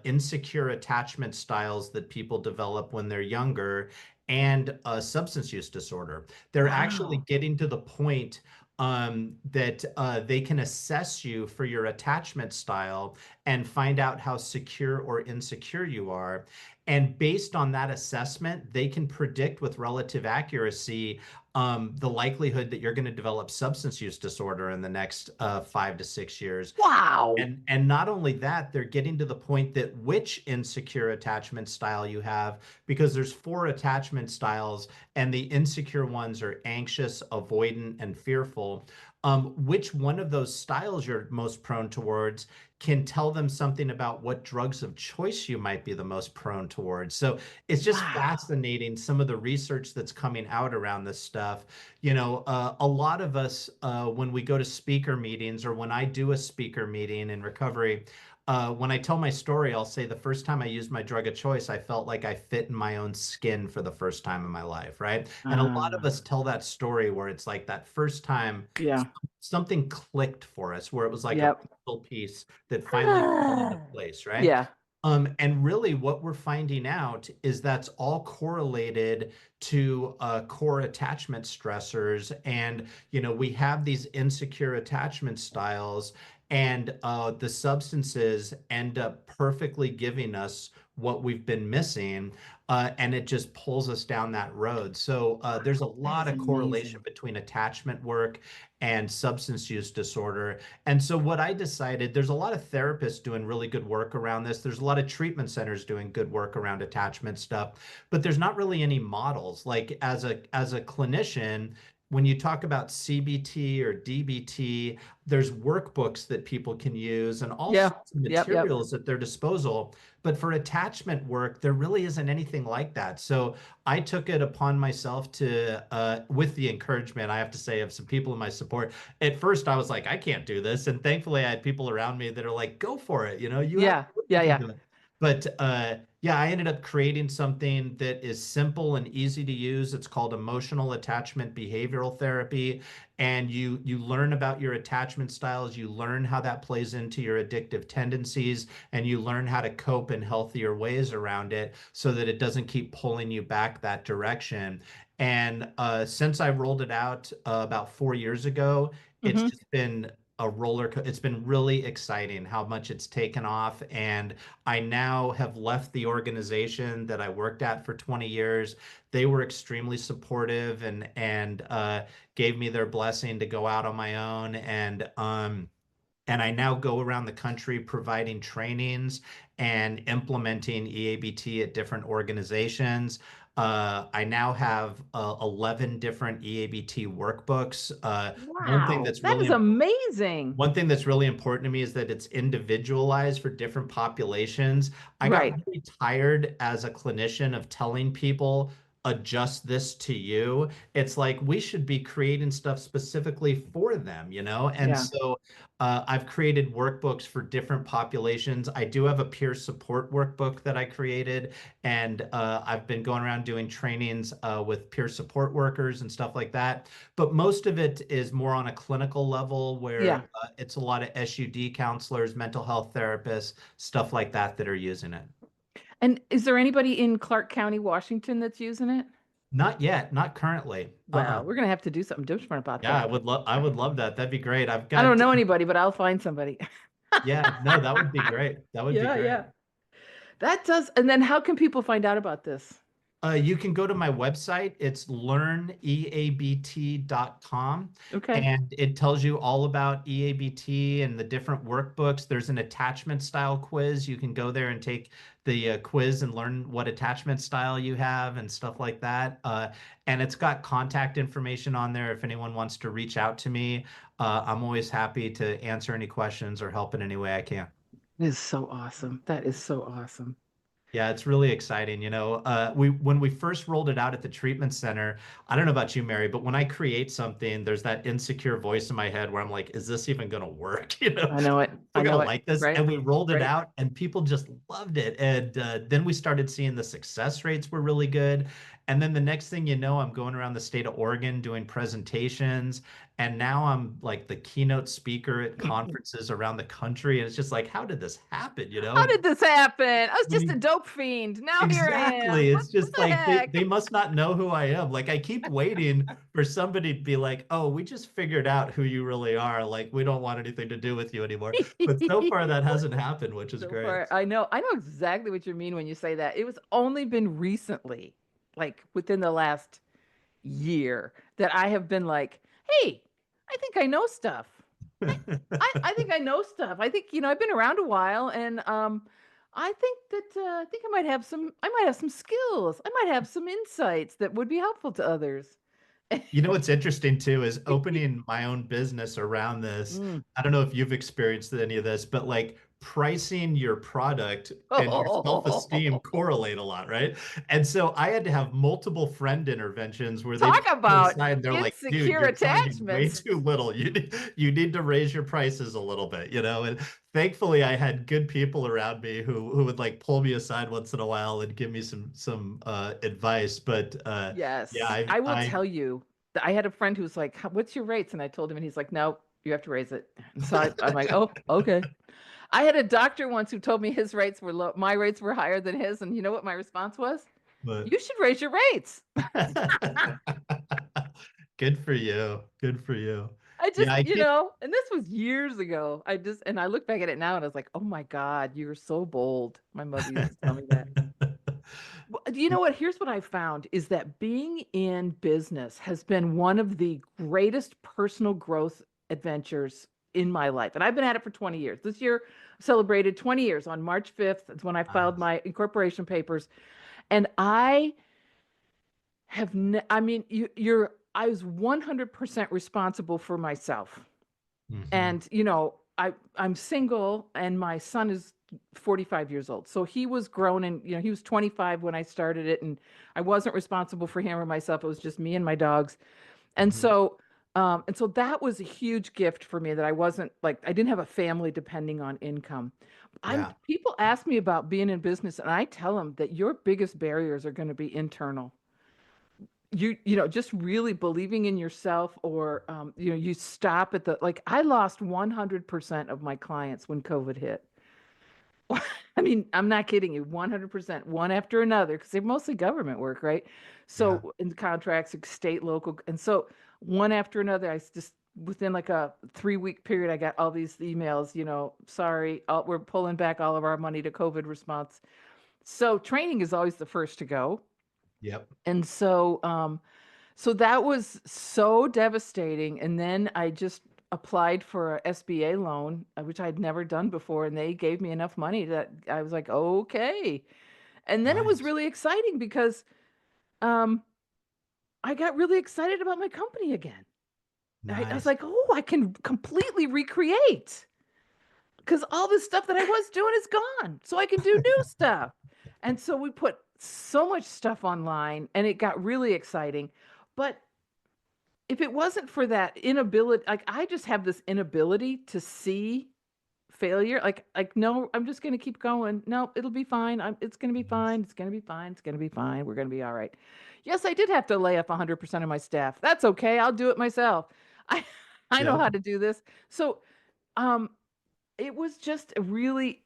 insecure attachment styles that people develop when they're younger and substance use disorder. They're actually Wow. getting to the point that they can assess you for your attachment style and find out how secure or insecure you are. And based on that assessment, they can predict with relative accuracy the likelihood that you're going to develop substance use disorder in the next 5 to 6 years. Wow. And not only that, they're getting to the point that which insecure attachment style you have, because there's four attachment styles, and the insecure ones are anxious, avoidant, and fearful. Which one of those styles you're most prone towards can tell them something about what drugs of choice you might be the most prone towards. So it's just Wow. fascinating, some of the research that's coming out around this stuff. A lot of us, when we go to speaker meetings or when I do a speaker meeting in recovery, when I tell my story, I'll say the first time I used my drug of choice, I felt like I fit in my own skin for the first time in my life, right? And a lot of us tell that story where it's like that first time Yeah. something clicked for us, where it was like a Yep. puzzle piece that finally fell into place, right? Yeah. And really, what we're finding out is that's all correlated to core attachment stressors. And, we have these insecure attachment styles, and the substances end up perfectly giving us what we've been missing. And it just pulls us down that road. So there's a That lot is of correlation amazing. between attachment work and substance use disorder. And so what I decided, there's a lot of therapists doing really good work around this. There's a lot of treatment centers doing good work around attachment stuff, but there's not really any models. Like as a clinician, when you talk about CBT or DBT, there's workbooks that people can use and all Yeah. sorts of Yep. Yep. materials at their disposal. But for attachment work, there really isn't anything like that. So I took it upon myself to, with the encouragement, I have to say, of some people in my support. At first, I was like, I can't do this. And thankfully, I had people around me that are like, go for it. You Yeah. you Yeah. can Yeah. do it. But yeah, I ended up creating something that is simple and easy to use. It's called emotional attachment behavioral therapy. And you learn about your attachment styles, you learn how that plays into your addictive tendencies, and you learn how to cope in healthier ways around it so that it doesn't keep pulling you back that direction. And since I rolled it out about 4 years ago, it's Hmm. just been a it's been really exciting how much it's taken off. And I now have left the organization that I worked at for 20 years. They were extremely supportive and gave me their blessing to go out on my own. And I now go around the country providing trainings and implementing EABT at different organizations. I now have 11 different EABT workbooks. One thing Wow. that's That is really amazing. one thing that's really important to me is that it's individualized for different populations. I got Right. really tired as a clinician of telling people, adjust this to you. It's like we should be creating stuff specifically for them? And Yeah. so I've created workbooks for different populations. I do have a peer support workbook that I created, and I've been going around doing trainings with peer support workers and stuff like that. But most of it is more on a clinical level where Yeah. it's a lot of SUD counselors, mental health therapists, stuff like that are using it. And is there anybody in Clark County, Washington that's using it? Not yet, not currently. Well, we're gonna have to do something different about Yeah, that. I would love that. That'd be great. I've I don't got know anybody, but I'll find somebody. yeah, no, that would be great. That would be Yeah, great. yeah. That does. And then how can people find out about this? You can go to my website. It's learneabt.com, Okay. and it tells you all about EABT and the different workbooks. There's an attachment style quiz. You can go there and take the quiz and learn what attachment style you have and stuff like that. And it's got contact information on there if anyone wants to reach out to me. I'm always happy to answer any questions or help in any way I can. It is so awesome. That is so awesome. Yeah, it's really exciting. We when we first rolled it out at the treatment center, I don't know about you, Mary, but when I create something, there's that insecure voice in my head where I'm like, is this even gonna work? I know it. We're I gonna know it. like this. Right. And we rolled it Right. out and people just loved it. And then we started seeing the success rates were really good. And then the next thing you know, I'm going around the state of Oregon doing presentations. And now I'm like the keynote speaker at conferences around the country. And it's just like, how did this happen? How did this happen? I was When just a you dope fiend. Now here I am. Exactly. It's What just the like heck? they must not know who I am. Like I keep waiting for somebody to be like, "Oh, we just figured out who you really are. Like we don't want anything to do with you anymore." But so far that hasn't happened, which is So great. far, I know exactly what you mean when you say that. It was only been recently, like within the last year, that I have been like, hey, I think I know stuff. I think I know stuff. I think, I've been around a while and I think that I think I might have some skills. I might have some insights that would be helpful to others. You know what's interesting too is opening my own business around this. Mm. I don't know if you've experienced any of this, but like pricing your product and your self-esteem correlate a lot, right? And so I had to have multiple friend interventions where they Talk pull me about aside and they're like, dude, insecure you're charging way attachments. too little. You need to raise your prices a little bit. And thankfully I had good people around me who would like pull me aside once in a while and give me some advice. But yeah, Yes, I I will I tell you that I had a friend who was like, What's your rates?" And I told him, and he's like, "No, you have to raise it." And so I'm like, "Oh, okay." I had a doctor once who told me his rates were low, my rates were higher than his. And you know what my response was? but You should raise your rates. good for you. Good for you. I Yeah, just, I keep and this was years ago. And I look back at it now and I was like, oh my God, you're so bold. My mother used to tell me that. Do you know what? Here's what I found is that being in business has been one of the greatest personal growth adventures in my life. And I've been at it for 20 years. This year celebrated 20 years on March 5th. It's when I filed Nice. my incorporation papers. And I I mean, I was 100% responsible for myself. Hmm. And, I'm single and my son is 45 years old. So he was grown and, he was 25 when I started it and I wasn't responsible for him or myself. It was just me and my dogs. And Hmm. so that was a huge gift for me that I wasn't like I didn't have a family depending on income. I'm Yeah. People ask me about being in business and I tell them that your biggest barriers are going to be internal. Just really believing in yourself or you stop at the like I lost 100% of my clients when COVID hit. I mean, I'm not kidding you, 100%, one after another, because they're mostly government work, right? Yeah. So in the contracts, like state, local, and so one after another, just within like a 3-week period, I got all these emails, sorry, we're pulling back all of our money to COVID response. So training is always the first to go. Yep. And so that was so devastating. And then I just applied for a SBA loan, which I'd never done before, and they gave me enough money that I was like, okay. And then it was Nice. really exciting because um, I got really excited about my company again. I was Nice. like, oh, I can completely recreate because all this stuff that I was doing is gone. So I can do new stuff. And so we put so much stuff online and it got really exciting. But if it wasn't for that inability, like I just have this inability to see failure. Like no, I'm just gonna keep going. No, it'll be fine. It's gonna be Nice. fine. It's gonna be fine. It's gonna be fine. We're gonna be all right. Yes, I did have to lay off 100% of my staff. That's okay. I'll do it myself. I I know Yep. how to do this. So um it was just a really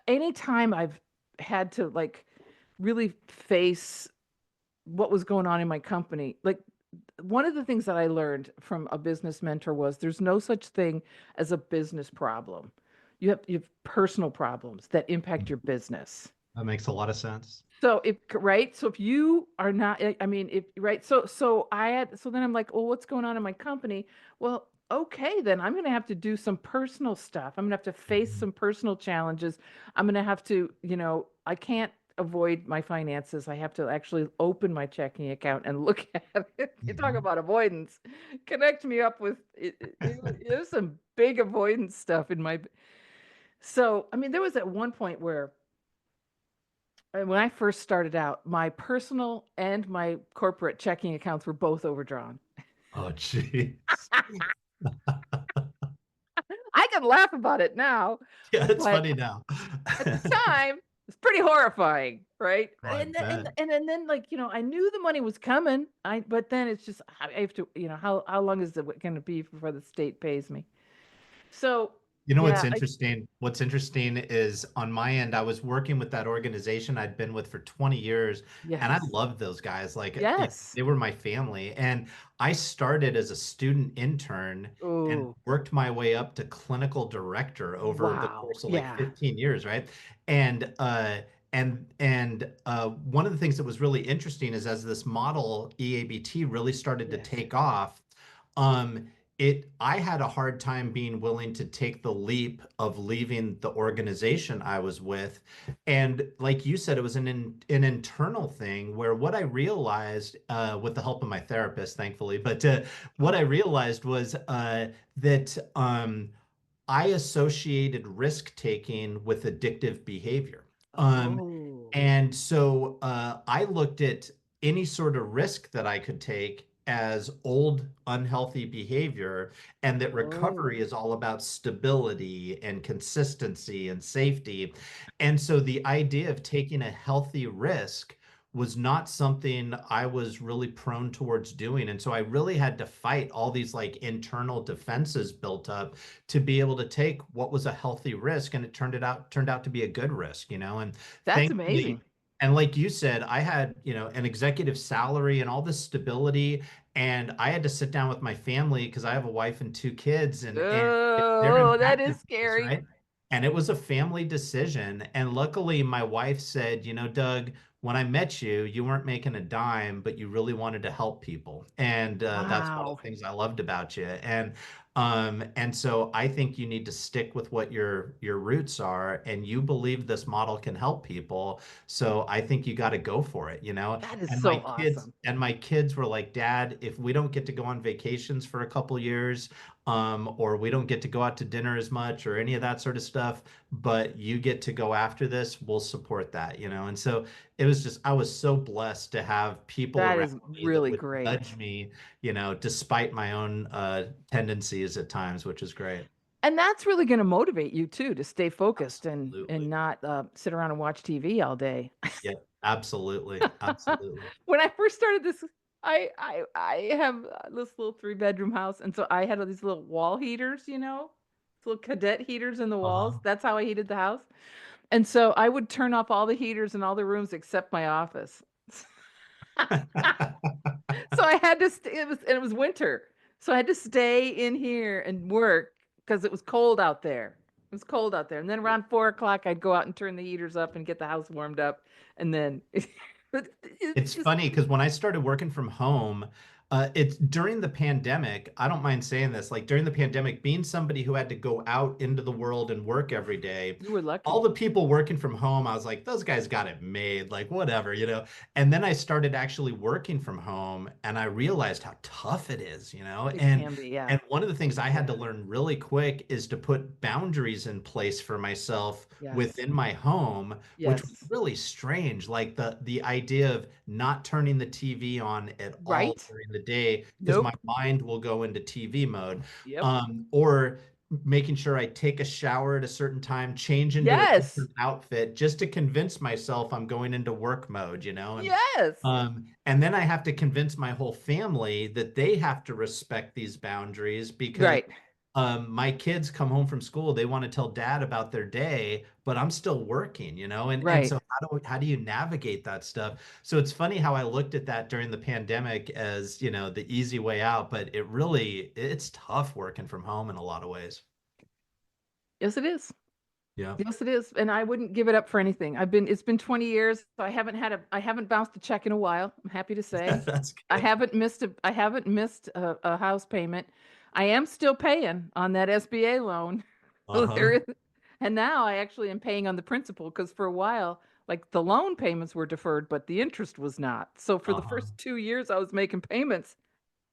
anytime I've had to like really face what was going on in my company. Like one of the things that I learned from a business mentor was there's no such thing as a business problem. You have personal problems that impact your business. That makes a lot of sense. So if right, so if you are not, I mean, if right, so I had, so then I'm like, well, what's going on in my company? Well, okay, then I'm going to have to do some personal stuff. I'm going to have to face Mhm. some personal challenges. I'm going to have to, I can't avoid my finances. I have to actually open my checking account and look at it. You talk Mhm. about avoidance. Connect me up with there's some big avoidance stuff in my. So, I mean, there was at one point where when I first started out, my personal and my corporate checking accounts were both overdrawn. Oh, jeez. I can laugh about it now, Yeah, it's but funny now. at the time, it's pretty horrifying, right? Oh, I bet. And then like, I knew the money was coming. But then it's just I have to, how long is it going to be before the state pays me? So, You know what's yeah, interesting? What's interesting is on my end, I was working with that organization I'd been with for 20 years, and I yes. loved those guys. Like, Yes. they were my family. And I started as a student intern and Oh, worked my way up to clinical director over the wow. course of like Yeah. 15 years, right? And one of the things that was really interesting is as this model EABT really started to Yes. take off, um, I had a hard time being willing to take the leap of leaving the organization I was with. And like you said, it was an internal thing where what I realized, with the help of my therapist, thankfully, but what I realized was that I associated risk taking with addictive behavior. Oh. And so I looked at any sort of risk that I could take as old, unhealthy behavior, and that Oh. recovery is all about stability and consistency and safety. And so the idea of taking a healthy risk was not something I was really prone towards doing. And so I really had to fight all these like internal defenses built up to be able to take what was a healthy risk. And it turned out to be a good risk, and That's thankfully, amazing. and like you said, I had, an executive salary and all this stability. And I had to sit down with my family because I have a wife and two kids, and they're Oh, that impacted is by this, scary. right? And it was a family decision. And luckily, my wife said, Doug, when I met you, you weren't making a dime, but you really wanted to help people. And that's one of Wow. the things I loved about you. And so I think you need to stick with what your roots are, and you believe this model can help people. So I think you got to go for it, That is And my so kids awesome. and my kids were like, Dad, if we don't get to go on vacations for a couple years, or we don't get to go out to dinner as much or any of that sort of stuff, but you get to go after this, we'll support that. And so I was so blessed to have people That around is me that really would nudge great. me, despite my own tendencies at times, which is great. And that's really going to motivate you too to stay focused and Absolutely. not sit around and watch TV all day. Yeah, absolutely. Absolutely. When I first started this, I have this little three-bedroom house, and so I had all these little wall heaters, these little cadet heaters in the walls. Uh-huh. That's how I heated the house. And so I would turn off all the heaters in all the rooms except my office. So I had to stay, it was winter. So I had to stay in here and work because it was cold out there. It was cold out there. And then around 4 o'clock, I'd go out and turn the heaters up and get the house warmed up. And then but it's It's just funny because when I started working from home, it's during the pandemic. I don't mind saying this, like during the pandemic, being somebody who had to go out into the world and work every day, you were all lucky. the people working from home, I was like, those guys got it made, like whatever. And then I started actually working from home and I realized how tough it is. It And can be, yeah. and one of the things I had to Yeah. learn really quick is to put boundaries in place for myself Yes. within my home, which was Yes. really strange. Like the idea of not turning the TV on at all Right? during the day because my Nope. mind will go into TV mode. Yep. Or making sure I take a shower at a certain time, change into a Yes. different outfit just to convince myself I'm going into work mode. And Yes. and then I have to convince my whole family that they have to respect these boundaries because Right. my kids come home from school, they want to tell dad about their day, but I'm still working. And Right. so how do you navigate that stuff? So it's funny how I looked at that during the pandemic as, the easy way out, but it's tough working from home in a lot of ways. Yes, it is. Yeah. Yes, it is. And I wouldn't give it up for anything. It's been 20 years. I haven't bounced a check in a while. I'm happy to say. That's good. I haven't missed a house payment. I am still paying on that SBA loan. So there Uh-huh. is, and now I actually am paying on the principal because for a while, like the loan payments were deferred, but the interest was not. So for the Uh-huh. first 2 years I was making payments,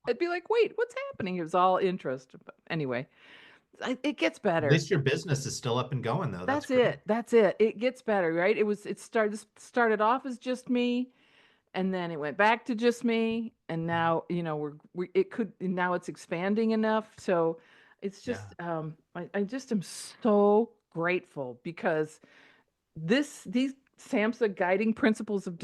I'd be like, wait, what's happening? It was all interest. But anyway, it gets At better. least your business is still up and going though. That's That's great. it. That's it. It gets better, right? Started off as just me, and then it went back to just me, and now, now it's expanding enough. So it's Yeah. just I just am so grateful because these SAMHSA guiding principles of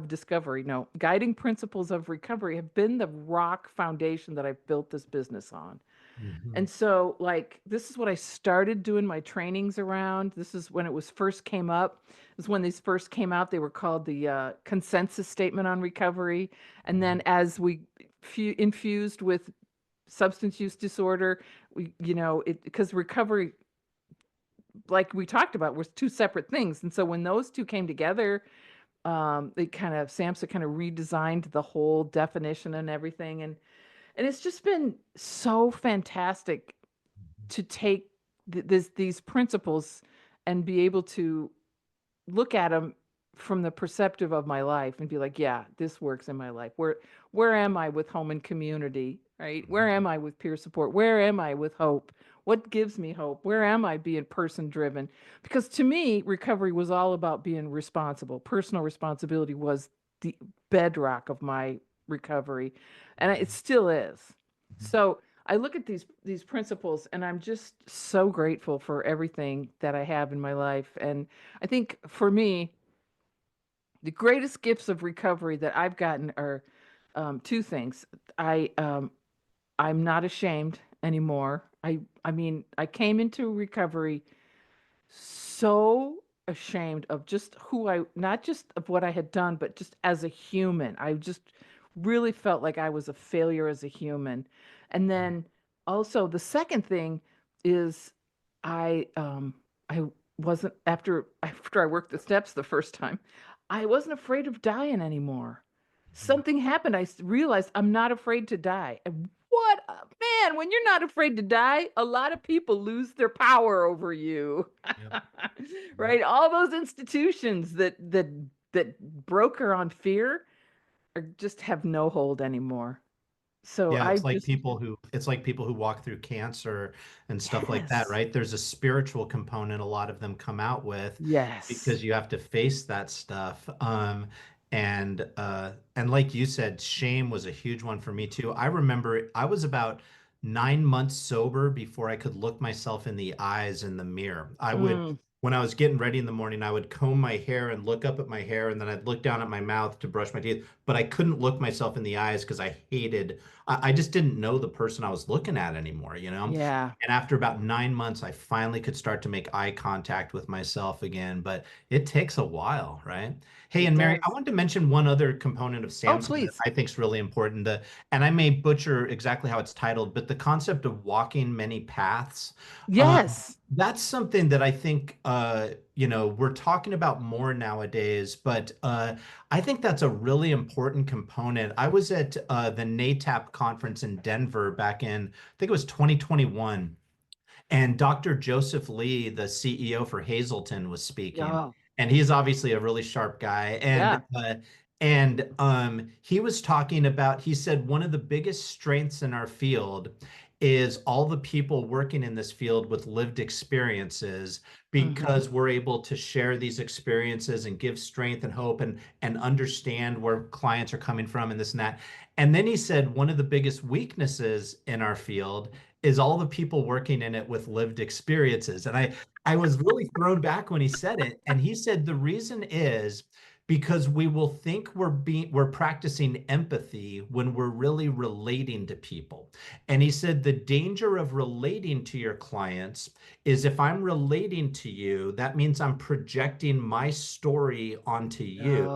discovery, no, guiding principles of recovery have been the rock foundation that I've built this business on. Mhm. And so, like, this is what I started doing my trainings around. This is when it was first came up. It was when these first came out. They were called the consensus statement on recovery. And then as we infused with substance use disorder, because recovery, like we talked about, was two separate things. And so when those two came together, SAMHSA kind of redesigned the whole definition and everything. And it's just been so fantastic to take these principles and be able to look at them from the perspective of my life and be like, yeah, this works in my life. Where am I with home and community, right? Where am I with peer support? Where am I with hope? What gives me hope? Where am I being person driven? Because to me, recovery was all about being responsible. Personal responsibility was the bedrock of my recovery, and it Mhm. still is. Mhm. So I look at these principles and I'm just so grateful for everything that I have in my life. And I think for me, the greatest gifts of recovery that I've gotten are two things. I'm not ashamed anymore. I mean, I came into recovery so ashamed of just not just of what I had done, but just as a human. I just really felt like I was a failure as a human. And then also the second thing is I wasn't after I worked the steps the first time, I wasn't afraid of dying anymore. Something happened. Realized I'm not afraid to die. And man, when you're not afraid to die, a lot of people lose their power over you. Yep. Yep. Right? All those institutions that broker on fear just have no hold anymore. So Yeah, I just it's like people who walk through cancer and stuff like that, yes. right? There's a spiritual component a lot of them come out with Yes. because you have to face that stuff. And like you said, shame was a huge one for me too. I remember I was about 9 months sober before I could look myself in the eyes in the mirror. Mm, When I was getting ready in the morning, I would comb my hair and look up at my hair, and then I'd look down at my mouth to brush my teeth, but I couldn't look myself in the eyes because I just didn't know the person I was looking at anymore, you know? yeah, And after about 9 months, I finally could start to make eye contact with myself again, but it takes a while, right? Hey, it and Mary, I does. wanted to mention one other component of Oh, SAMHSA that please. I think is really important. And I may butcher exactly how it's titled, but the concept of walking many paths. Yes. That's something that I think we're talking about more nowadays, but I think that's a really important component. I was at the NATAP conference in Denver back in, I think it was 2021, and Dr. Joseph Lee, the CEO for Hazelton, was speaking, Yeah. and he's obviously a really sharp guy. Yeah. And he was talking about. He said one of the biggest strengths in our field is all the people working in this field with lived experiences Hmm. because we're able to share these experiences and give strength and hope and understand where clients are coming from and this and that. And then he said one of the biggest weaknesses in our field is all the people working in it with lived experiences. And I was really thrown back when he said it. And he said the reason is because we will think we're practicing empathy when we're really relating to people. And he said the danger of relating to your clients is if I'm relating to you, that means I'm projecting my story onto you,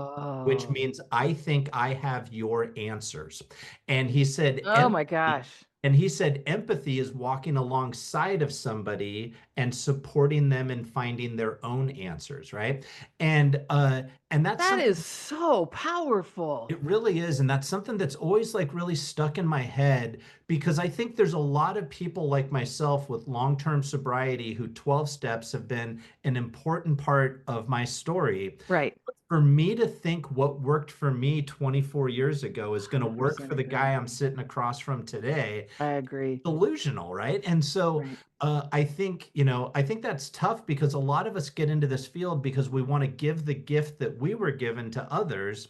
which Oh. means I think I have your answers. And he said Oh my empathy gosh. And he said empathy is walking alongside of somebody and supporting them in finding their own answers, right? And that's That something. is so powerful. It really is. And that's something that's always like really stuck in my head because I think there's a lot of people like myself with long-term sobriety who 12 steps have been an important part of my story. Right. But for me to think what worked for me 24 years ago is going to work 100% for the guy agree. I'm sitting across from today, I agree. delusional, right? And so Right. I think, I think that's tough because a lot of us get into this field because we want to give the gift that we were given to others.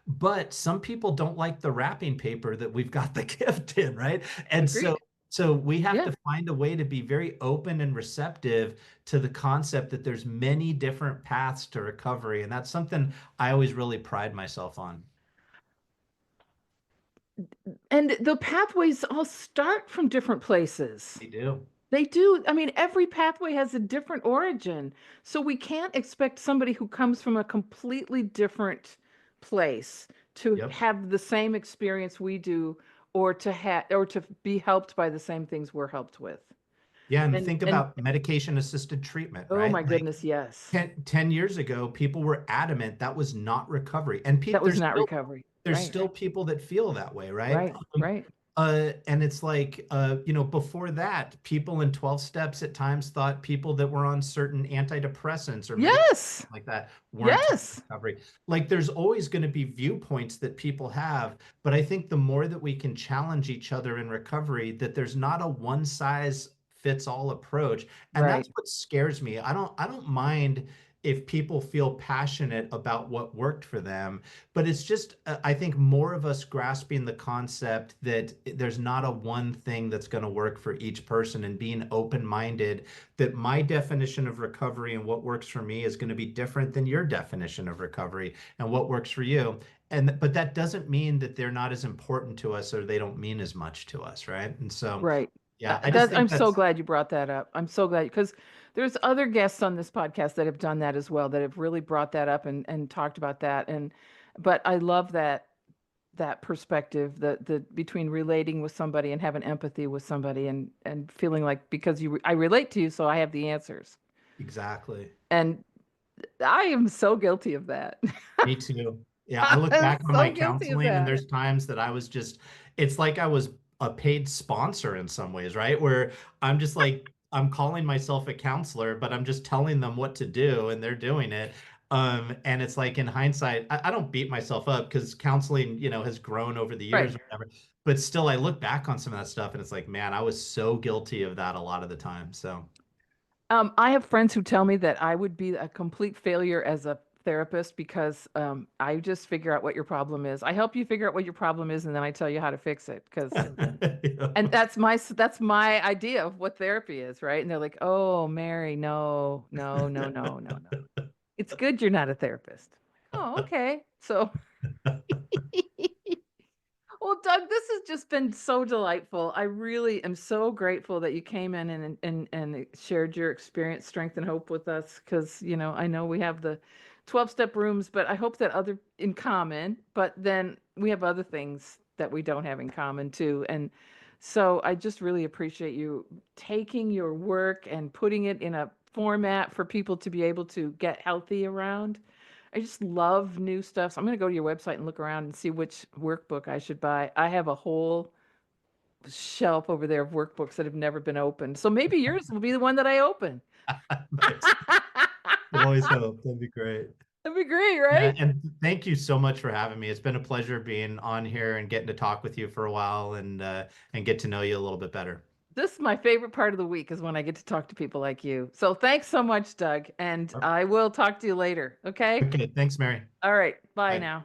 But some people don't like the wrapping paper that we've got the gift in, right? And so Agreed. so we have Yeah. to find a way to be very open and receptive to the concept that there's many different paths to recovery. And that's something I always really pride myself on. And the pathways all start from different places. They do. They do. I mean, every pathway has a different origin. So we can't expect somebody who comes from a completely different place to Yep. have the same experience we do or to have or to be helped by the same things we're helped with. Yeah, and And think about medication assisted treatment, oh right? my Like goodness, yes. 10 years ago, people were adamant that was not recovery. And That was there's not still recovery. there's Right. still people that feel that way, right? Right. Right. And it's like, before that, people in 12 steps at times thought people that were on certain antidepressants or medication Yes. like that weren't Yes. recovery. Like, there's always going to be viewpoints that people have, but I think the more that we can challenge each other in recovery, that there's not a one size fits all approach. And that's Right. what scares me. I don't mind if people feel passionate about what worked for them, but it's just, I think more of us grasping the concept that there's not a one thing that's going to work for each person and being open-minded that my definition of recovery and what works for me is going to be different than your definition of recovery and what works for you. But that doesn't mean that they're not as important to us or they don't mean as much to us, right? And so, Right. yeah, I just I'm think so that's glad you brought that up. I'm so glad because there's other guests on this podcast that have done that as well, that have really brought that up and talked about that. And but I love that perspective, the between relating with somebody and having empathy with somebody and feeling like because I relate to you, so I have the answers. exactly. And I am so guilty of that. Me too. Yeah, I look I'm back on my so guilty of counseling and that. there's times that I was just, it's like I was a paid sponsor in some ways, right? Where I'm just like, I'm calling myself a counselor, but I'm just telling them what to do and they're doing it. And it's like in hindsight, I don't beat myself up because counseling, has grown over the Right. years or whatever. But still, I look back on some of that stuff and it's like, man, I was so guilty of that a lot of the time. So, I have friends who tell me that I would be a complete failure as a therapist because I just figure out what your problem is. I help you figure out what your problem is, and then I tell you how to fix it. And that's my idea of what therapy is, right? And they're like, "Oh, Mary, no, no, no, no, no, no. It's good you're not a therapist." Oh, okay. So well, Doug, this has just been so delightful. I really am so grateful that you came in and shared your experience, strength, and hope with us. Because I know we have the 12-step rooms, but I hope that other in common. But then we have other things that we don't have in common too. And so I just really appreciate you taking your work and putting it in a format for people to be able to get healthy around. I just love new stuff. So I'm going to go to your website and look around and see which workbook I should buy. I have a whole shelf over there of workbooks that have never been opened. So maybe yours will be the one that I open. nice. We'll always hope. That'd be great. That'd be great, Yeah, right? and thank you so much for having me. It's been a pleasure being on here and getting to talk with you for a while and get to know you a little bit better. This is my favorite part of the week is when I get to talk to people like you. So thanks so much, Doug. And I will talk to you later. Okay. Okay, thanks, Mary. All right. Bye Bye. now.